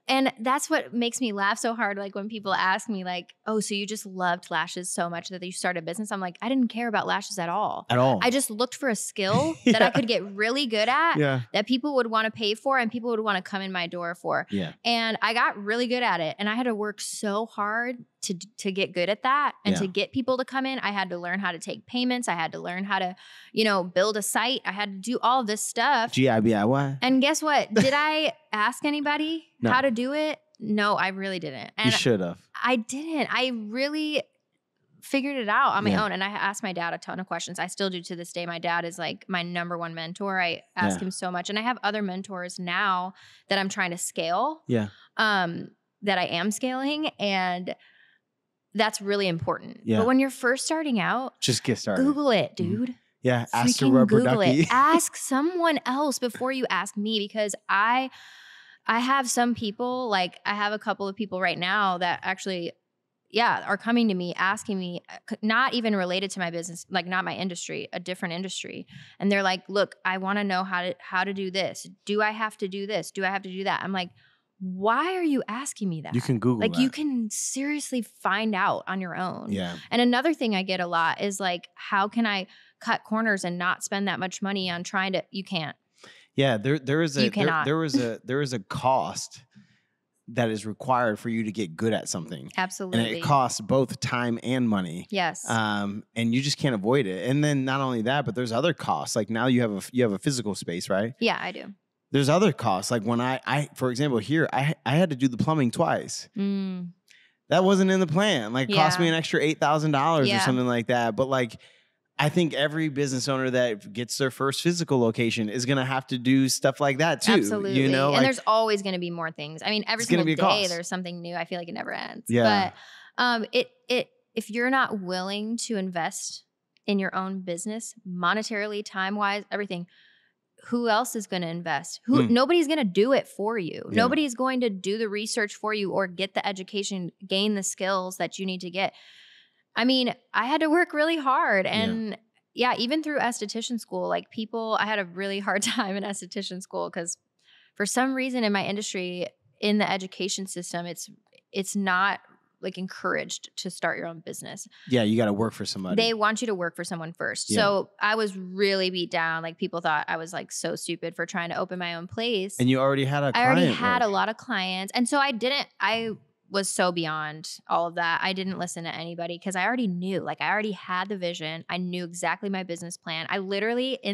And that's what makes me laugh so hard. Like when people ask me like, oh, so you just loved lashes so much that you started a business. I'm like, I didn't care about lashes at all. I just looked for a skill that I could get really good at that people would want to pay for and people would want to come in my door for. Yeah. And I got really good at it. And I had to work so hard to get good at that and to get people to come in. I had to learn how to take payments. I had to learn how to, build a site. I had to do all this stuff. GIBIY. And guess what? Did I ask anybody how to do it? No, I really didn't. And you should have. I didn't. I really figured it out on my own. And I asked my dad a ton of questions. I still do to this day. My dad is like my number one mentor. I ask him so much. And I have other mentors now that I'm trying to scale. Yeah. That I am scaling. And that's really important. Yeah. But when you're first starting out, just get started. Google it, dude. Mm-hmm. Yeah. Ask the freaking rubber Google ducky. it. Ask someone else before you ask me, because I have some people, like I have a couple of people right now that actually are coming to me, asking me, not even related to my business, like not my industry, a different industry. And they're like, look, I want to know how to do this. Do I have to do this? Do I have to do that? I'm like, why are you asking me that? You can Google like that. You can seriously find out on your own. Yeah. And another thing I get a lot is like, how can I cut corners and not spend that much money on trying to, you can't. Yeah. There is a cost that is required for you to get good at something. Absolutely. And it costs both time and money. Yes. And you just can't avoid it. And then not only that, but there's other costs. Like now you have a physical space, right? Yeah, I do. There's other costs. Like when I for example, here, I had to do the plumbing twice. That wasn't in the plan. Like cost me an extra $8,000 or something like that. But like, I think every business owner that gets their first physical location is going to have to do stuff like that too. Absolutely. You know, and there's always going to be more things. I mean, every single day there's something new. I feel like it never ends. Yeah. But if you're not willing to invest in your own business, monetarily, time-wise, everything, who else is going to invest? Nobody's going to do it for you. Yeah. Nobody's going to do the research for you or get the education, gain the skills that you need to get. I mean, I had to work really hard. And even through esthetician school, like I had a really hard time in esthetician school because for some reason in my industry, in the education system, it's not like encouraged to start your own business. Yeah, you got to work for somebody. They want you to work for someone first. Yeah. So I was really beat down. Like people thought I was like so stupid for trying to open my own place. And you already had a client. I already had a lot of clients. And so I was so beyond all of that. I didn't listen to anybody because I already knew, like I already had the vision. I knew exactly my business plan. I literally I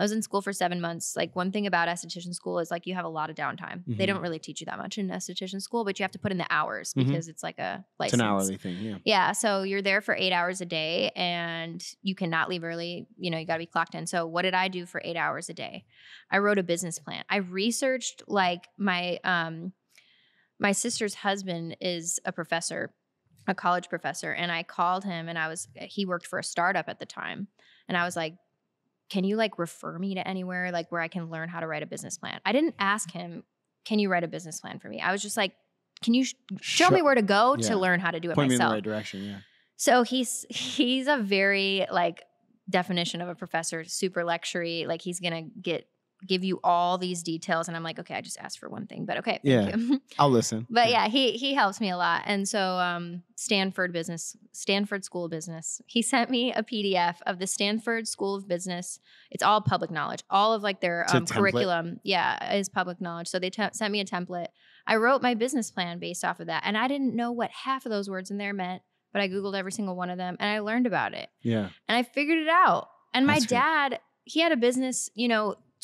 was in school for 7 months. Like one thing about esthetician school is like you have a lot of downtime. Mm-hmm. They don't really teach you that much in esthetician school, but you have to put in the hours because it's like a license. It's an hourly thing, yeah. Yeah, so you're there for 8 hours a day and you cannot leave early. You know, you got to be clocked in. So what did I do for 8 hours a day? I wrote a business plan. I researched like my sister's husband is a professor, a college professor. And I called him and he worked for a startup at the time. And I was like, can you like refer me to anywhere like where I can learn how to write a business plan? I didn't ask him, can you write a business plan for me? I was just like, can you show me where to go to learn how to do it Point myself? Me in the right direction, yeah. So he's a very like definition of a professor, super lectury. Like he's going to give you all these details. And I'm like, okay, I just asked for one thing, but okay. Thank you. I'll listen. But yeah, he helps me a lot. And so Stanford School of Business, he sent me a PDF of the Stanford School of Business. It's all public knowledge. All of like their curriculum is public knowledge. So they sent me a template. I wrote my business plan based off of that. And I didn't know what half of those words in there meant, but I Googled every single one of them and I learned about it. Yeah. And I figured it out. And my dad, he had a business,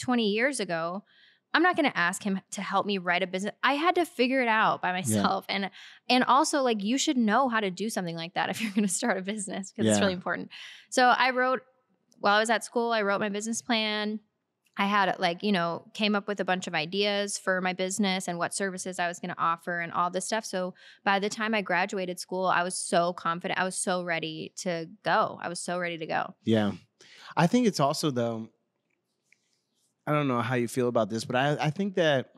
20 years ago. I'm not going to ask him to help me write a business. I had to figure it out by myself. Yeah. And also like you should know how to do something like that if you're going to start a business because it's really important. So while I was at school, I wrote my business plan. I had came up with a bunch of ideas for my business and what services I was going to offer and all this stuff. So by the time I graduated school, I was so confident. I was so ready to go. Yeah. I think it's also though, I don't know how you feel about this, but I think that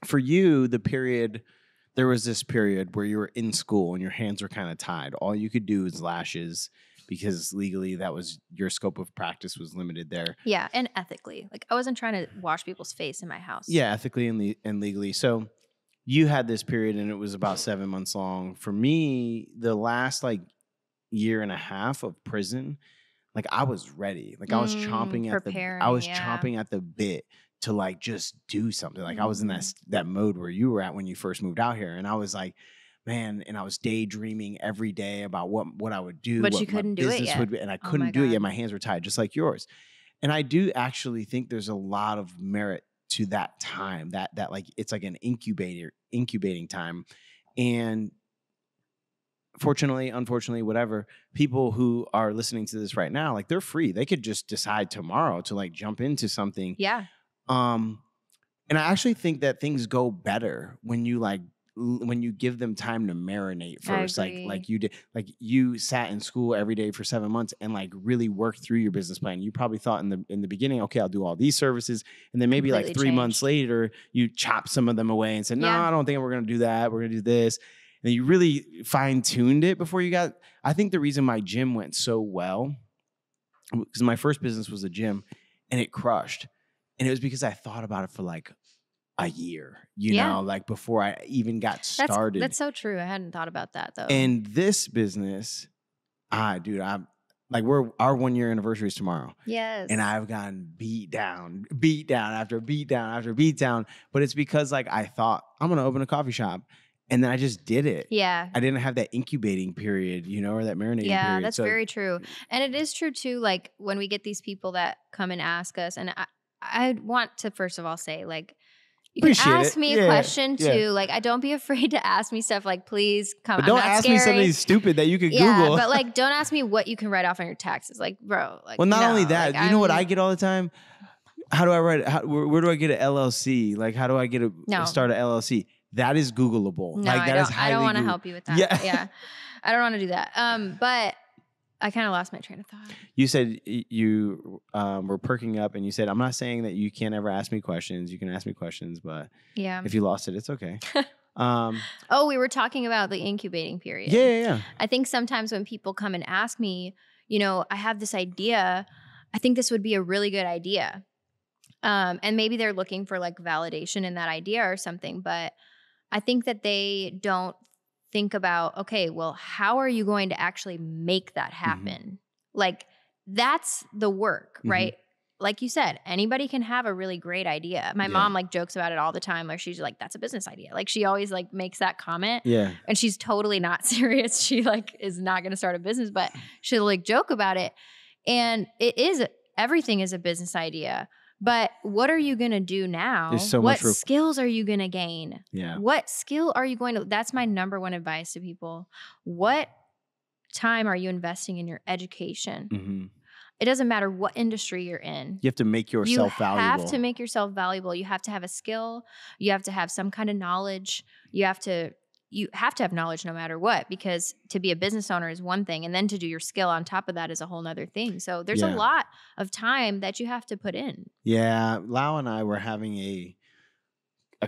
for you, there was this period where you were in school and your hands were kind of tied. All you could do is lashes because legally that was your scope of practice was limited there. Yeah, and ethically. Like I wasn't trying to wash people's face in my house. Yeah, ethically and legally. So you had this period and it was about 7 months long. For me, the last year and a half of prison, I was ready. I was chomping at the bit to just do something. I was in that mode where you were at when you first moved out here. And I was like, man, and I was daydreaming every day about what I would do. But what you couldn't do it yet. Would be, and I couldn't do it yet. My hands were tied just like yours. And I do actually think there's a lot of merit to that time, that it's like an incubating time. And fortunately, unfortunately, whatever, people who are listening to this right now, like they're free. They could just decide tomorrow to like jump into something. Yeah. And I actually think that things go better when you like when you give them time to marinate first. Like you did, like you sat in school every day for 7 months and like really worked through your business plan. You probably thought in the beginning, okay, I'll do all these services. And then maybe Completely like 3 months later, you chop some of them away and said, no, I don't think we're going to do that. We're going to do this. And you really fine-tuned it before you got, I think the reason my gym went so well, because my first business was a gym and it crushed. And it was because I thought about it for like a year, you know, like before I even got started. That's so true. I hadn't thought about that though. And this business, dude, I'm like, our 1 year anniversary is tomorrow. Yes. And I've gotten beat down after beat down. But it's because like I thought I'm going to open a coffee shop. And then I just did it. Yeah. I didn't have that incubating period, you know, or that marinating period. Yeah, that's very true. And it is true too, like when we get these people that come and ask us, and I want to first of all say, like, you can ask me a question too. Like, don't be afraid to ask me stuff. Like, please come. But don't ask me something stupid that you could Google. Yeah, but like, don't ask me what you can write off on your taxes. Like, bro. Like, well, not only that, like, you know what I get all the time? How do I write? Where do I get an LLC? Like, how do I get start an LLC? That is Googleable. No, like, I don't want to help you with that. Yeah. I don't want to do that. But I kind of lost my train of thought. You said you were perking up and you said, I'm not saying that you can't ever ask me questions. You can ask me questions, but if you lost it, it's okay. We were talking about the incubating period. Yeah. I think sometimes when people come and ask me, you know, I have this idea. I think this would be a really good idea. And maybe they're looking for like validation in that idea or something, but I think that they don't think about, okay, well, how are you going to actually make that happen? Mm-hmm. Like, that's the work, right? Like you said, anybody can have a really great idea. My mom like jokes about it all the time. Like, she's like, that's a business idea. Like, she always like makes that comment. Yeah. And she's totally not serious. She like is not going to start a business, but she'll like joke about it. And everything is a business idea. But what are you going to do now? There's so what much skills are you going to gain? Yeah. What skill are you going to, that's my number one advice to people. What time are you investing in your education? Mm-hmm. It doesn't matter what industry you're in. You have to make yourself valuable. You have to make yourself valuable. You have to have a skill. You have to have some kind of knowledge. You have to have knowledge no matter what, because to be a business owner is one thing, and then to do your skill on top of that is a whole nother thing. So there's a lot of time that you have to put in. Yeah. Lau and I were having a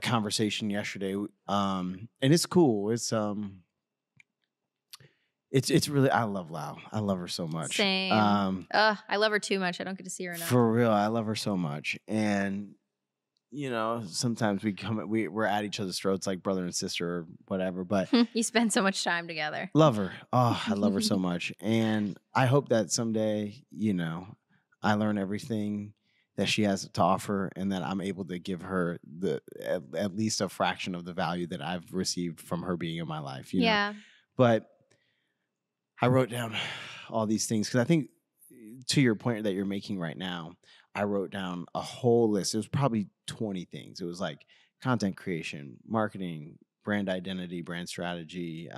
conversation yesterday, and it's cool. It's really, I love Lau. I love her so much. Same. I love her too much. I don't get to see her enough. For real, I love her so much. And you know, sometimes we're at each other's throats like brother and sister or whatever, but you spend so much time together. Love her. Oh, I love her so much. And I hope that someday, you know, I learn everything that she has to offer and that I'm able to give her at least a fraction of the value that I've received from her being in my life. You know? But I wrote down all these things because I think, to your point that you're making right now, I wrote down a whole list. It was probably 20 things. It was like content creation, marketing, brand identity, brand strategy,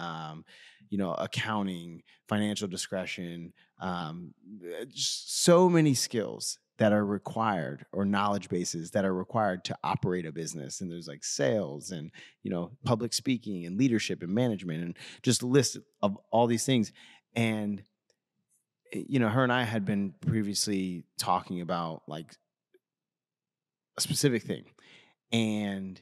you know, accounting, financial discretion, just so many skills that are required, or knowledge bases that are required to operate a business. And there's like sales and, you know, public speaking and leadership and management and just a list of all these things. And you know, her and I had been previously talking about like a specific thing, and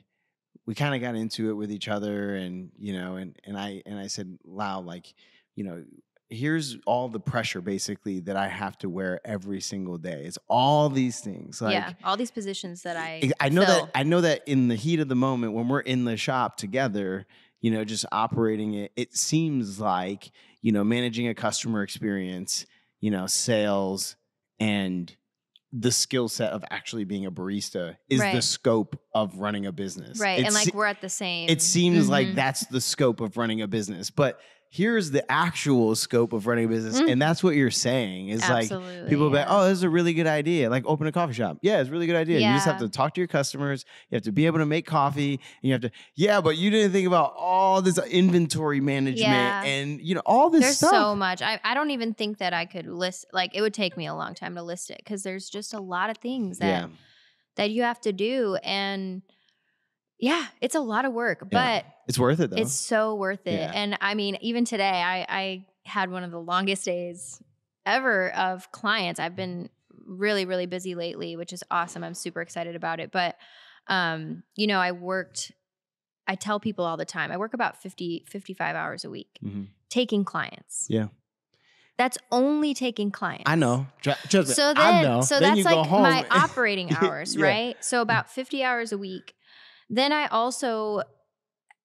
we kind of got into it with each other, and you know, and I said, Lau, like, you know, here's all the pressure basically that I have to wear every single day. It's all these things, like all these positions that I know that in the heat of the moment when we're in the shop together, you know, just operating it, it seems like, you know, managing a customer experience, you know, sales, and the skill set of actually being a barista is the scope of running a business. Right. And like we're at the same. It seems like that's the scope of running a business. But here's the actual scope of running a business. And that's what you're saying is Absolutely, like people be like, oh, this is a really good idea. Like open a coffee shop. Yeah, it's a really good idea. You just have to talk to your customers. You have to be able to make coffee. And you have to, but you didn't think about all this inventory management and, all this stuff. There's so much. I don't even think that I could list, like it would take me a long time to list it because there's just a lot of things that you have to do. And it's a lot of work, but it's worth it though. It's so worth it. Yeah. And I mean, even today, I had one of the longest days ever of clients. I've been really, really busy lately, which is awesome. I'm super excited about it. But, I tell people all the time, I work about 55 hours a week taking clients. Yeah. That's only taking clients. I know. Trust me. So then, I know. So then that's like my operating hours, right? So about 50 hours a week. Then I also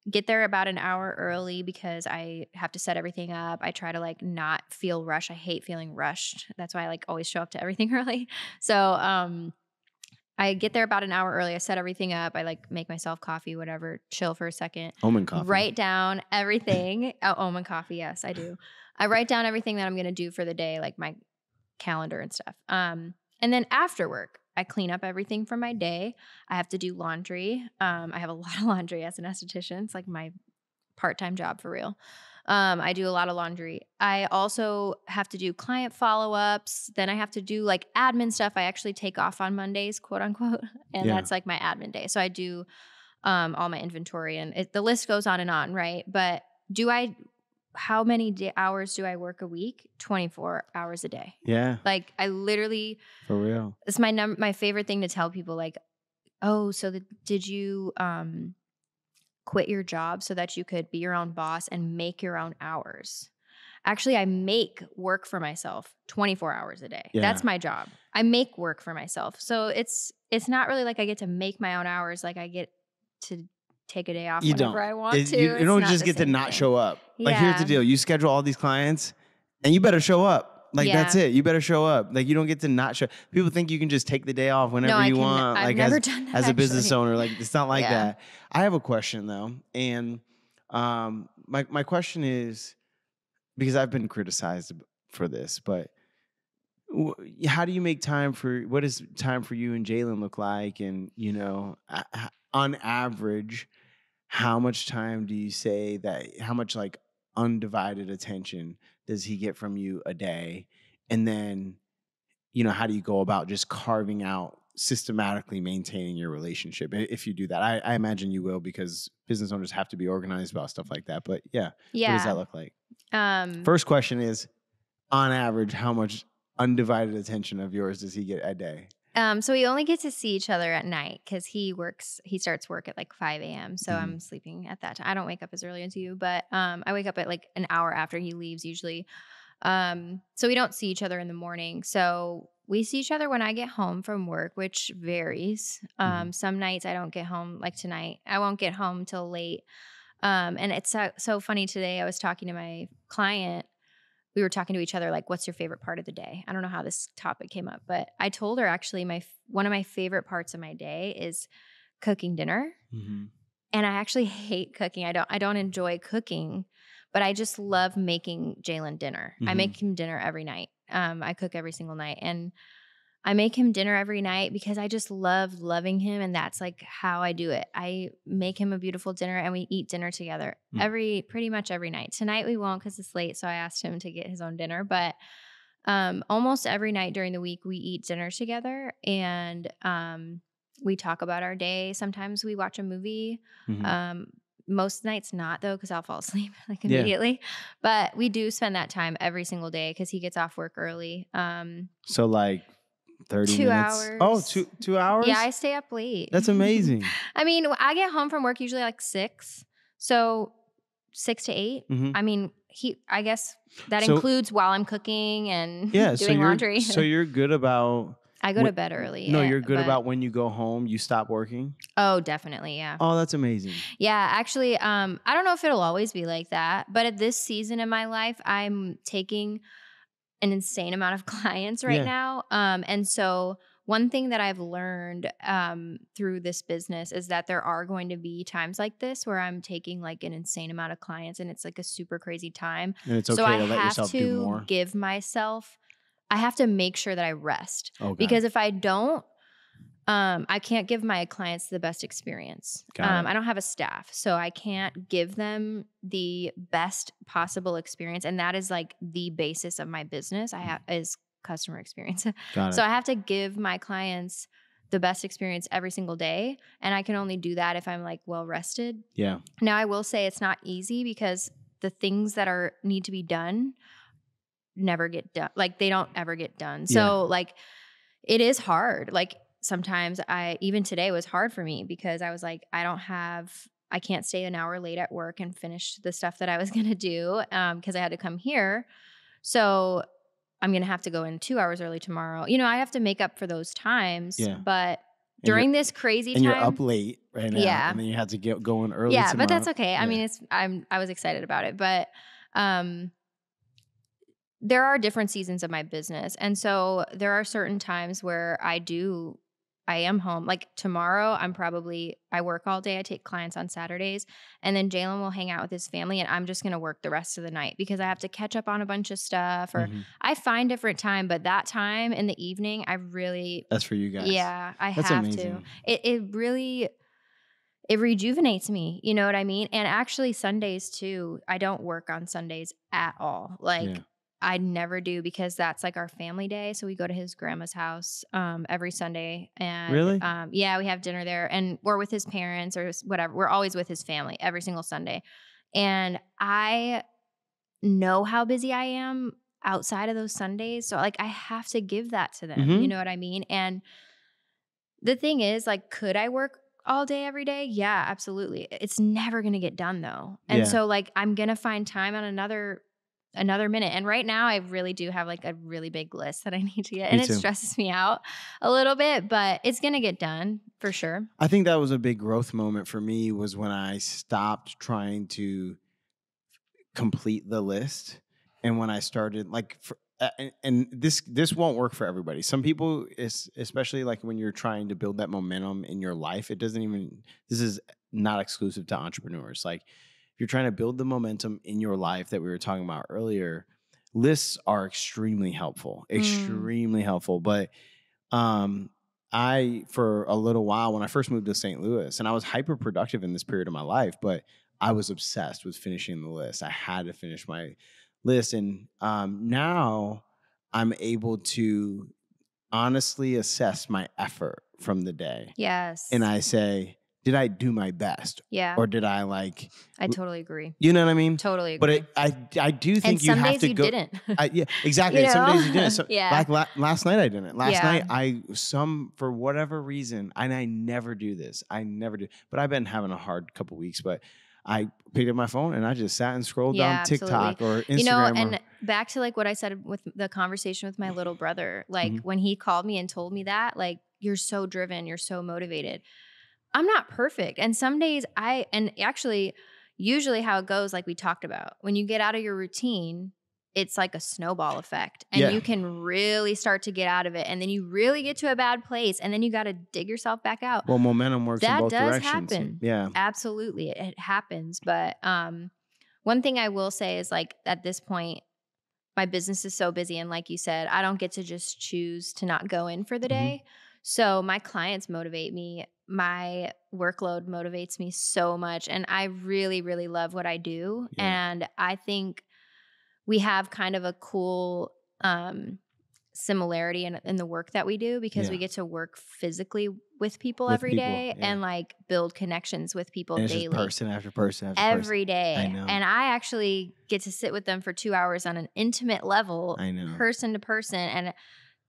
get there about an hour early because I have to set everything up. I try to like not feel rushed. I hate feeling rushed. That's why I like always show up to everything early. So I get there about an hour early. I set everything up. I like make myself coffee, whatever, chill for a second. Almond coffee. Write down everything. Almond coffee, yes, I do. I write down everything that I'm going to do for the day, like my calendar and stuff. And then after work, I clean up everything from my day. I have to do laundry. I have a lot of laundry as an esthetician. It's like my part-time job for real. I do a lot of laundry. I also have to do client follow-ups. Then I have to do like admin stuff. I actually take off on Mondays, quote unquote. And that's like my admin day. So I do all my inventory and the list goes on and on, right? But how many hours do I work a week? 24 hours a day. Yeah. Like I literally. For real. It's my favorite thing to tell people like, oh, so did you quit your job so that you could be your own boss and make your own hours? Actually, I make work for myself 24 hours a day. Yeah. That's my job. I make work for myself. So it's not really like I get to make my own hours. Like I get to take a day off whenever I want to. You don't just get to not show up. Like here's the deal. You schedule all these clients and you better show up. Like that's it. You better show up. Like you don't get to not show. People think you can just take the day off whenever you want. I've like never done that, as a business owner. Like it's not like that. I have a question though. And my question is, because I've been criticized for this, but how do you make time for, what does time for you and Jalen look like? And, on average, how much time do you say that, how much like undivided attention does he get from you a day? And then, how do you go about just carving out, systematically maintaining your relationship? If you do that, I imagine you will, because business owners have to be organized about stuff like that. But what does that look like? First question is, on average, how much undivided attention of yours does he get a day? So we only get to see each other at night because he starts work at like 5 a.m. So I'm sleeping at that time. I don't wake up as early as you, but I wake up at like an hour after he leaves usually. So we don't see each other in the morning. So we see each other when I get home from work, which varies. Some nights I don't get home, like tonight. I won't get home till late. And it's so funny today. I was talking to my client. We were talking to each other like, what's your favorite part of the day? I don't know how this topic came up, but I told her actually one of my favorite parts of my day is cooking dinner. And I actually hate cooking. I don't enjoy cooking, but I just love making Jalen dinner. I make him dinner every night. I cook every single night, and I make him dinner every night because I just love loving him, and that's like how I do it. I make him a beautiful dinner, and we eat dinner together pretty much every night. Tonight we won't because it's late, so I asked him to get his own dinner. But almost every night during the week we eat dinner together, and we talk about our day. Sometimes we watch a movie. Most nights not though, because I'll fall asleep like immediately. But we do spend that time every single day because he gets off work early. So like 30 2 minutes. hours. Oh, 2 hours? Yeah, I stay up late. That's amazing. I mean, I get home from work usually like 6. So 6 to 8. I mean, I guess that includes while I'm cooking and doing laundry. So you're good about... I go to bed early. No, you're good about when you go home, you stop working? Oh, definitely, yeah. Oh, that's amazing. Yeah, actually, I don't know if it'll always be like that, but at this season in my life, I'm taking an insane amount of clients right now. And so one thing that I've learned through this business is that there are going to be times like this where I'm taking like an insane amount of clients and it's like a super crazy time. And it's So okay I to let have yourself do to more. give myself, I have to make sure that I rest. Okay. Because if I don't, I can't give my clients the best experience. I don't have a staff, so I can't give them the best possible experience. And that is like the basis of my business. I have is customer experience. So I have to give my clients the best experience every single day. And I can only do that if I'm like well rested. Yeah. Now I will say it's not easy because the things that need to be done never get done. Like they don't ever get done. So like it is hard. Like sometimes even today was hard for me because I was like, I can't stay an hour late at work and finish the stuff that I was going to do because I had to come here. So I'm going to have to go in 2 hours early tomorrow. You know, I have to make up for those times. Yeah. But during this crazy time. And you're up late right now. Yeah. And then you have to go in early tomorrow. But that's okay. Yeah. I mean, I was excited about it. But there are different seasons of my business. And so there are certain times where I am home. Like tomorrow, I work all day. I take clients on Saturdays. And then Jalen will hang out with his family and I'm just going to work the rest of the night because I have to catch up on a bunch of stuff or I find different time. But that time in the evening, that's for you guys. Yeah, That's have amazing. to. It rejuvenates me. You know what I mean? And actually Sundays too. I don't work on Sundays at all. I never do because that's like our family day. So we go to his grandma's house every Sunday. And Really? we have dinner there and we're with his parents or whatever. We're always with his family every single Sunday. And I know how busy I am outside of those Sundays. So like I have to give that to them. You know what I mean? And the thing is like, could I work all day, every day? Yeah, absolutely. It's never going to get done though. And so like, I'm going to find time on another minute. And right now I really do have like a really big list that I need to get. And it stresses me out a little bit, but it's going to get done for sure. I think that was a big growth moment for me was when I stopped trying to complete the list. And when I started and this won't work for everybody. Some people, especially like when you're trying to build that momentum in your life, this is not exclusive to entrepreneurs. Like if you're trying to build the momentum in your life that we were talking about earlier, lists are extremely helpful, But for a little while, when I first moved to St. Louis, and I was hyper productive in this period of my life, but I was obsessed with finishing the list. I had to finish my list. And now I'm able to honestly assess my effort from the day. Yes. And I say, did I do my best? Yeah. Or did I I totally agree. You know what I mean? Totally agree. But I do think you have to go. And some days you didn't. Yeah, exactly. Some days you didn't. So, yeah. Like last night I didn't. Last night for whatever reason, and I never do this. I never do. But I've been having a hard couple weeks, but I picked up my phone and I just sat and scrolled down TikTok or Instagram. And back to like what I said with the conversation with my little brother, like when he called me and told me that, like, you're so driven, you're so motivated. I'm not perfect. And some days usually how it goes, like we talked about, when you get out of your routine, it's like a snowball effect and you can really start to get out of it. And then you really get to a bad place and then you got to dig yourself back out. Well, momentum works in both directions. That does happen. Yeah, absolutely. It happens. But one thing I will say is like at this point, my business is so busy. And like you said, I don't get to just choose to not go in for the day. So my clients motivate me. My workload motivates me so much. And I really, really love what I do. Yeah. And I think we have kind of a cool similarity in the work that we do because we get to work physically with people every day and like build connections with people daily. Just person after person after every day. I know. And I actually get to sit with them for 2 hours on an intimate level, person to person. And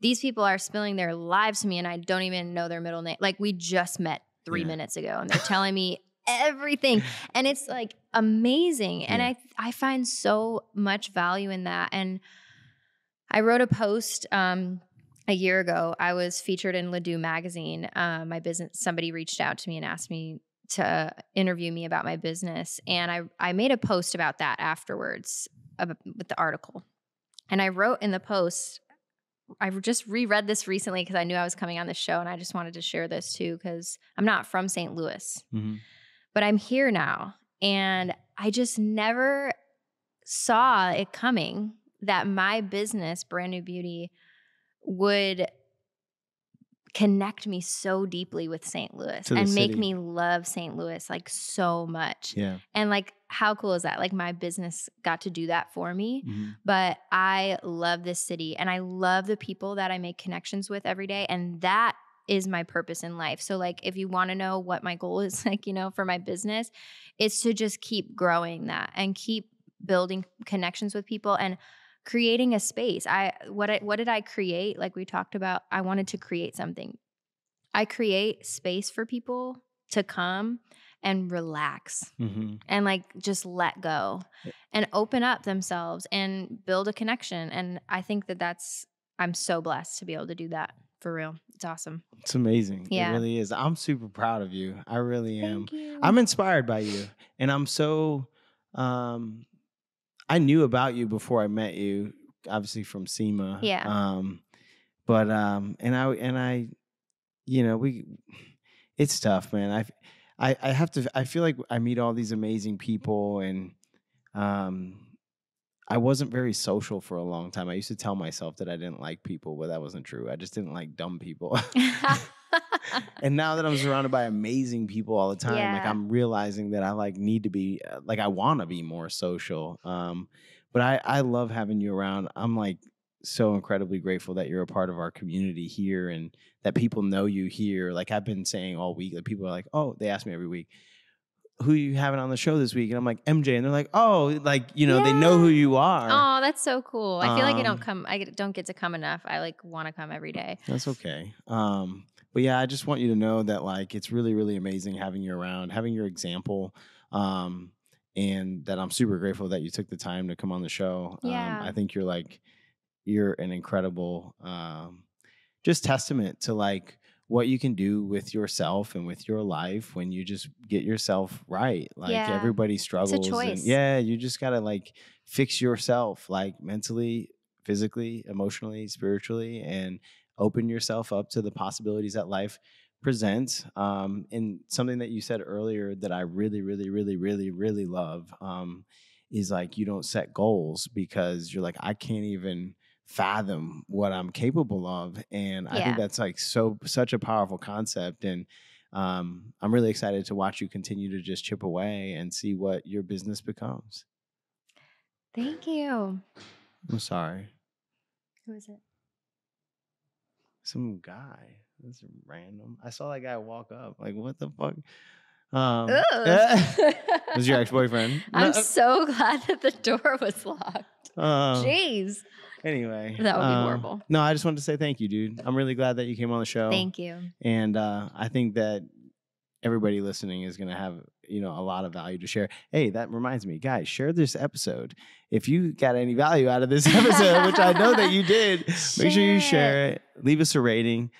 these people are spilling their lives to me and I don't even know their middle name. Like we just met 3 minutes ago and they're telling me everything. And it's like amazing. And I find so much value in that. And I wrote a post a year ago. I was featured in Ledoux magazine. My business, somebody reached out to me and asked me to interview me about my business. And I made a post about that afterwards with the article. And I wrote in the post, just reread this recently because I knew I was coming on the show, and I just wanted to share this too because I'm not from St. Louis, but I'm here now, and I just never saw it coming that my business, Brand New Beauty, would connect me so deeply with St. Louis and make me love St. Louis like so much. Yeah. And like, how cool is that? Like, my business got to do that for me, but I love this city and I love the people that I make connections with every day. And that is my purpose in life. So like, if you want to know what my goal is, like, you know, for my business, it's to just keep growing that and keep building connections with people and creating a space. What did I create? Like we talked about, I wanted to create something. I create space for people to come and relax and like just let go and open up themselves and build a connection. And I think I'm so blessed to be able to do that, for real. It's awesome. It's amazing. Yeah. It really is. I'm super proud of you. I really am. Thank you. I'm inspired by you. And I'm so, I knew about you before I met you, obviously from SEMA. Yeah. You know, it's tough, man. I feel like I meet all these amazing people, and I wasn't very social for a long time. I used to tell myself that I didn't like people, but that wasn't true. I just didn't like dumb people. And now that I'm surrounded by amazing people all the time, like I'm realizing that I like need to be like I want to be more social. But I love having you around. I'm like so incredibly grateful that you're a part of our community here and that people know you here. Like I've been saying all week, like people are like, oh, they ask me every week, who are you having on the show this week? And I'm like, MJ. And they're like, oh, like, you know, they know who you are. Oh, that's so cool. I feel like I don't get to come enough. I like want to come every day. That's okay. But yeah, I just want you to know that like, it's really, really amazing having you around, having your example. And that I'm super grateful that you took the time to come on the show. I think you're an incredible, just testament to like what you can do with yourself and with your life when you just get yourself right. Like everybody struggles. It's a choice. And you just got to like fix yourself, like mentally, physically, emotionally, spiritually, and open yourself up to the possibilities that life presents. And something that you said earlier that I really, really, really, really, really love is like you don't set goals because you're like, I can't even fathom what I'm capable of. And I think that's like such a powerful concept. And I'm really excited to watch you continue to just chip away and see what your business becomes. Thank you. I'm sorry. Who is it? Some guy. That's random. I saw that guy walk up. Like, what the fuck? Was your ex-boyfriend? I'm so glad that the door was locked. Jeez. Anyway. That would be horrible. No, I just wanted to say thank you, dude. I'm really glad that you came on the show. Thank you. And I think that everybody listening is going to have, you know, a lot of value to share. Hey, that reminds me, guys, share this episode. If you got any value out of this episode, which I know that you did, make sure you share it. Leave us a rating.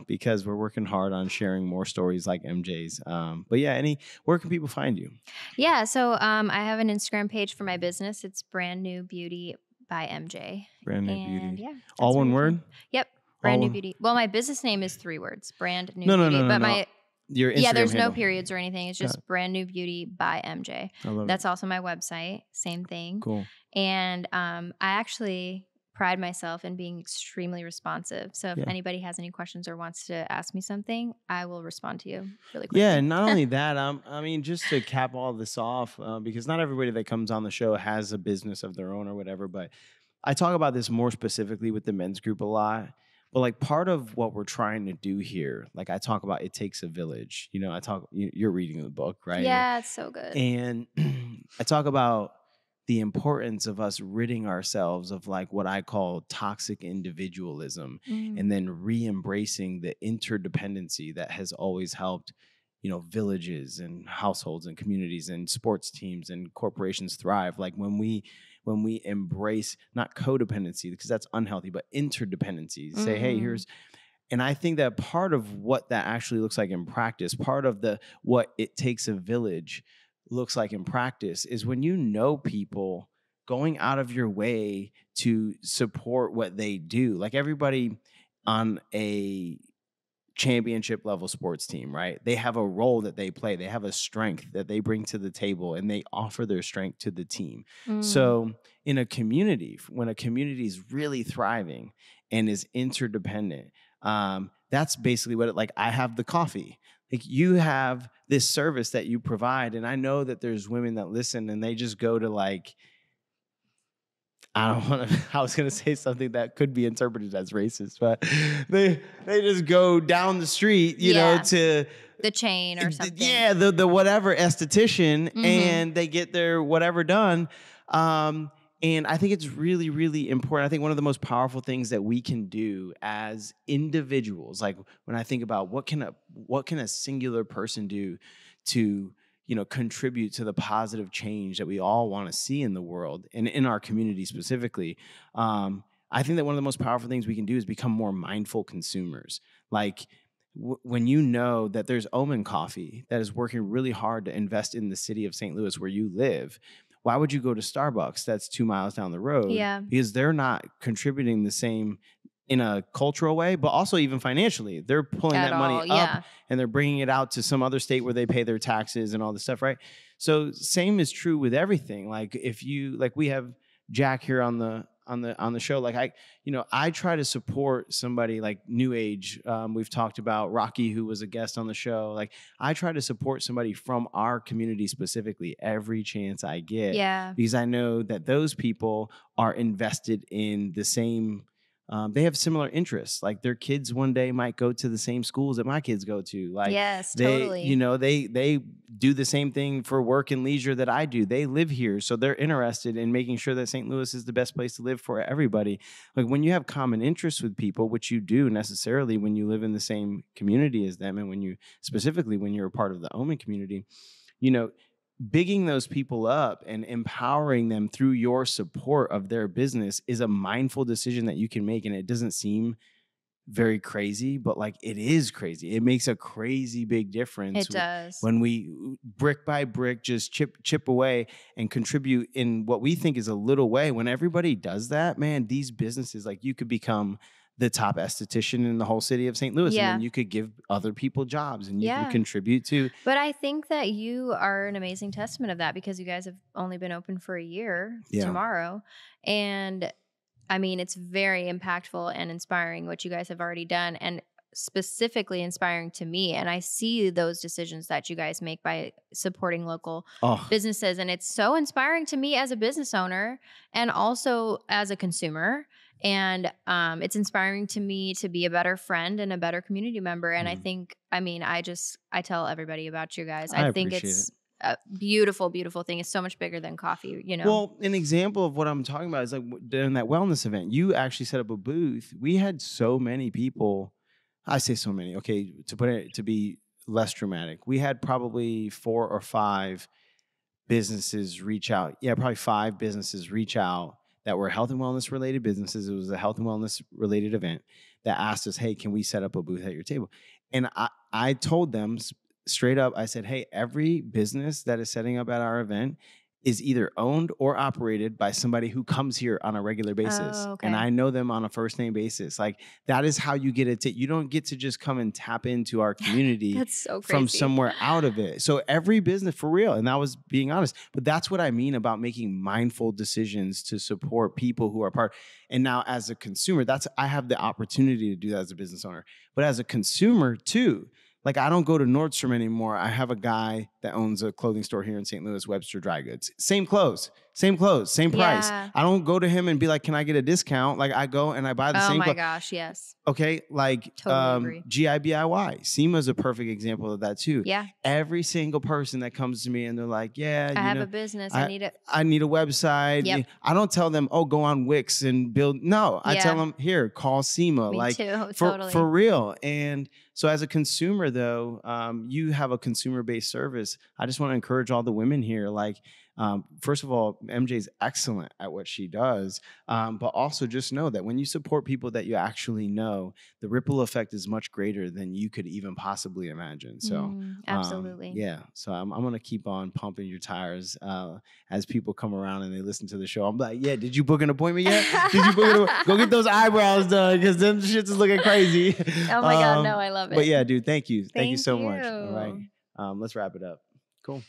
Because we're working hard on sharing more stories like MJ's. But yeah, where can people find you? Yeah, so I have an Instagram page for my business. It's Brand New Beauty by MJ. Brand New Beauty. Yeah. All one word? Yep. Brand New Beauty. Well, my business name is 3 words. Brand New Beauty. No. Your Instagram there's handle. no periods or anything. It's just Brand New Beauty by MJ. I love That's also my website. Same thing. Cool. And I actually pride myself in being extremely responsive. So if anybody has any questions or wants to ask me something, I will respond to you really quickly. Yeah, and not only that, I mean, just to cap all this off, because not everybody that comes on the show has a business of their own or whatever, but I talk about this more specifically with the men's group a lot. But like part of what we're trying to do here, like I talk about, it takes a village. You know, you're reading the book, right? Yeah, it's so good. And I talk about the importance of us ridding ourselves of like what I call toxic individualism and then re-embracing the interdependency that has always helped, you know, villages and households and communities and sports teams and corporations thrive. Like when we embrace not codependency, because that's unhealthy, but interdependency, say, hey, and I think that part of what that actually looks like in practice, part of what it takes a village looks like in practice is when you know people going out of your way to support what they do. Like everybody on a championship level sports team, right? They have a role that they play. They have a strength that they bring to the table and they offer their strength to the team. So in a community, when a community is really thriving and is interdependent, that's basically what like I have the coffee. Like you have this service that you provide. And I know that there's women that listen and they just go to like, I was going to say something that could be interpreted as racist, but they just go down the street, you know, to the chain or something. Yeah, the whatever esthetician, and they get their whatever done. And I think it's really, really important. I think one of the most powerful things that we can do as individuals, like when I think about what can a singular person do to, you know, contribute to the positive change that we all want to see in the world and in our community specifically. I think that one of the most powerful things we can do is become more mindful consumers. Like when you know that there's Omen Coffee that is working really hard to invest in the city of St. Louis where you live, why would you go to Starbucks that's 2 miles down the road? Yeah. Because they're not contributing the same in a cultural way, but also even financially. They're pulling that money up and they're bringing it out to some other state where they pay their taxes and all this stuff, right? So same is true with everything. Like if you, like we have Jack here on the show, like I try to support somebody like New Age. We've talked about Rocky, who was a guest on the show. Like I try to support somebody from our community specifically every chance I get. Yeah. Because I know that those people are invested in the same. They have similar interests. Like their kids one day might go to the same schools that my kids go to. Like yes, they, totally. you know, they do the same thing for work and leisure that I do. They live here, so they're interested in making sure that St. Louis is the best place to live for everybody. Like when you have common interests with people, which you do necessarily when you live in the same community as them, and when you're a part of the Omen community, you know, bigging those people up and empowering them through your support of their business is a mindful decision that you can make. And it doesn't seem very crazy, but like it is crazy. It makes a crazy big difference. It does. When we brick by brick just chip away and contribute in what we think is a little way. When everybody does that, man, these businesses, like you could become the top esthetician in the whole city of St. Louis. Yeah. And then you could give other people jobs and you can contribute to. But I think that you are an amazing testament of that because you guys have only been open for a year tomorrow. And I mean, it's very impactful and inspiring what you guys have already done, and specifically inspiring to me. And I see those decisions that you guys make by supporting local businesses. And it's so inspiring to me as a business owner and also as a consumer. And it's inspiring to me to be a better friend and a better community member. And I think, I mean, I tell everybody about you guys. I think it's a beautiful, beautiful thing. It's so much bigger than coffee, you know? Well, an example of what I'm talking about is like during that wellness event, you actually set up a booth. We had so many people. I say so many. Okay, to be less dramatic, we had probably 4 or 5 businesses reach out. Yeah, probably 5 businesses reach out that were health and wellness related businesses. It was a health and wellness related event that asked us, hey, can we set up a booth at your table? And I told them straight up, I said, hey, every business that is setting up at our event is either owned or operated by somebody who comes here on a regular basis. Oh, okay. And I know them on a first name basis. Like that is how you get it. You don't get to just come and tap into our community That's so crazy. From somewhere out of it. So every business, for real, and that was being honest, but that's what I mean about making mindful decisions to support people who are part. And now as a consumer, I have the opportunity to do that as a business owner, but as a consumer too. Like I don't go to Nordstrom anymore. I have a guy that owns a clothing store here in St. Louis, Webster Dry Goods. Same clothes, same price. Yeah. I don't go to him and be like, can I get a discount? Like I go and I buy the same clothes. Oh my gosh, yes. Okay, like totally agree. GIBIY. SEMA is a perfect example of that too. Yeah. Every single person that comes to me and they're like, yeah, I have a business. I need it. I need a website. Yep. I don't tell them, oh, go on Wix and build. No, I tell them, here, call SEMA. Me like too, totally. For real. And so as a consumer though, you have a consumer-based service. I just want to encourage all the women here, like First of all, MJ's excellent at what she does, but also just know that when you support people that you actually know, the ripple effect is much greater than you could even possibly imagine. So, absolutely. yeah. So I'm going to keep on pumping your tires as people come around and they listen to the show. I'm like, yeah, did you book an appointment yet? Did you book Go get those eyebrows done because them shits is looking crazy. Oh my God, no, I love it. But yeah, dude, thank you. Thank you so Thank much. All you. right. Let's wrap it up. Cool.